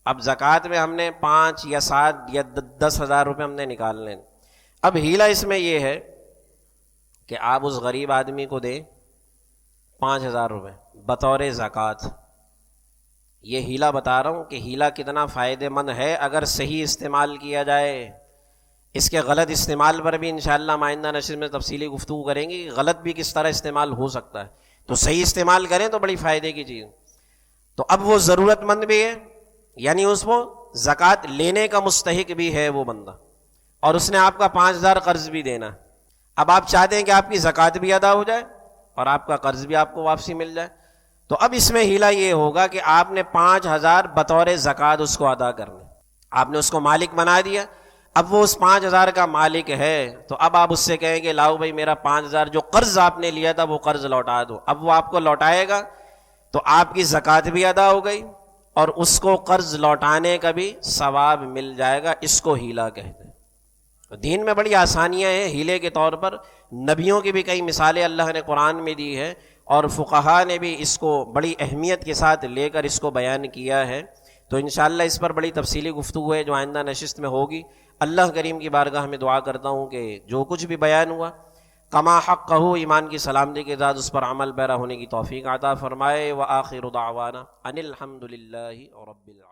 اب زکوٰۃ میں ہم نے 5 یا 7 یا 10,000 روپے ہم نے نکالنے. اب ہیلا اس میں یہ ہے کہ آپ اس غریب آدمی کو دیں 5000 روپے بطور زکوٰۃ. یہ ہیلا بتا رہا ہوں کہ ہیلا کتنا فائدہ مند ہے اگر صحیح استعمال کیا جائے. اس کے غلط استعمال پر بھی انشاءاللہ آئندہ نشر میں تفصیلی گفتگو کریں گے کہ غلط بھی کس طرح استعمال ہو سکتا ہے. تو صحیح استعمال کریں تو بڑی فائدے کی چیز. تو اب وہ ضرورت مند بھی ہے، یعنی اس کو زکوٰۃ لینے کا مستحق بھی ہے وہ بندہ، اور اس نے آپ کا 5000 قرض بھی دینا. اب آپ چاہتے ہیں کہ آپ کی زکوٰۃ بھی ادا ہو جائے اور آپ کا قرض بھی آپ کو واپسی مل جائے. تو اب اس میں ہیلا یہ ہوگا کہ آپ نے 5000 بطور زکوٰۃ اس کو ادا کرنے. آپ نے اس کو مالک بنا دیا. اب وہ اس 5000 کا مالک ہے تو اب آپ اس سے کہیں گے لاؤ بھائی میرا 5000 جو قرض آپ نے لیا تھا وہ قرض لوٹا دو. اب وہ آپ کو لوٹائے گا تو آپ کی زکوٰۃ بھی ادا ہو گئی اور اس کو قرض لوٹانے کا بھی ثواب مل جائے گا. اس کو ہیلا کہتے ہیں. دین میں بڑی آسانیاں ہیں ہیلے کے طور پر. نبیوں کی بھی کئی مثالیں اللہ نے قرآن میں دی ہے اور فقہا نے بھی اس کو بڑی اہمیت کے ساتھ لے کر اس کو بیان کیا ہے. تو انشاءاللہ اس پر بڑی تفصیلی گفتگو ہے جو آئندہ نشست میں ہوگی. اللہ کریم کی بارگاہ میں دعا کرتا ہوں کہ جو کچھ بھی بیان ہوا کما حقہ ایمان کی سلامتی کے ساتھ اس پر عمل پیرا ہونے کی توفیق عطا فرمائے. وآخر دعوانا ان الحمد للہ رب العالمین.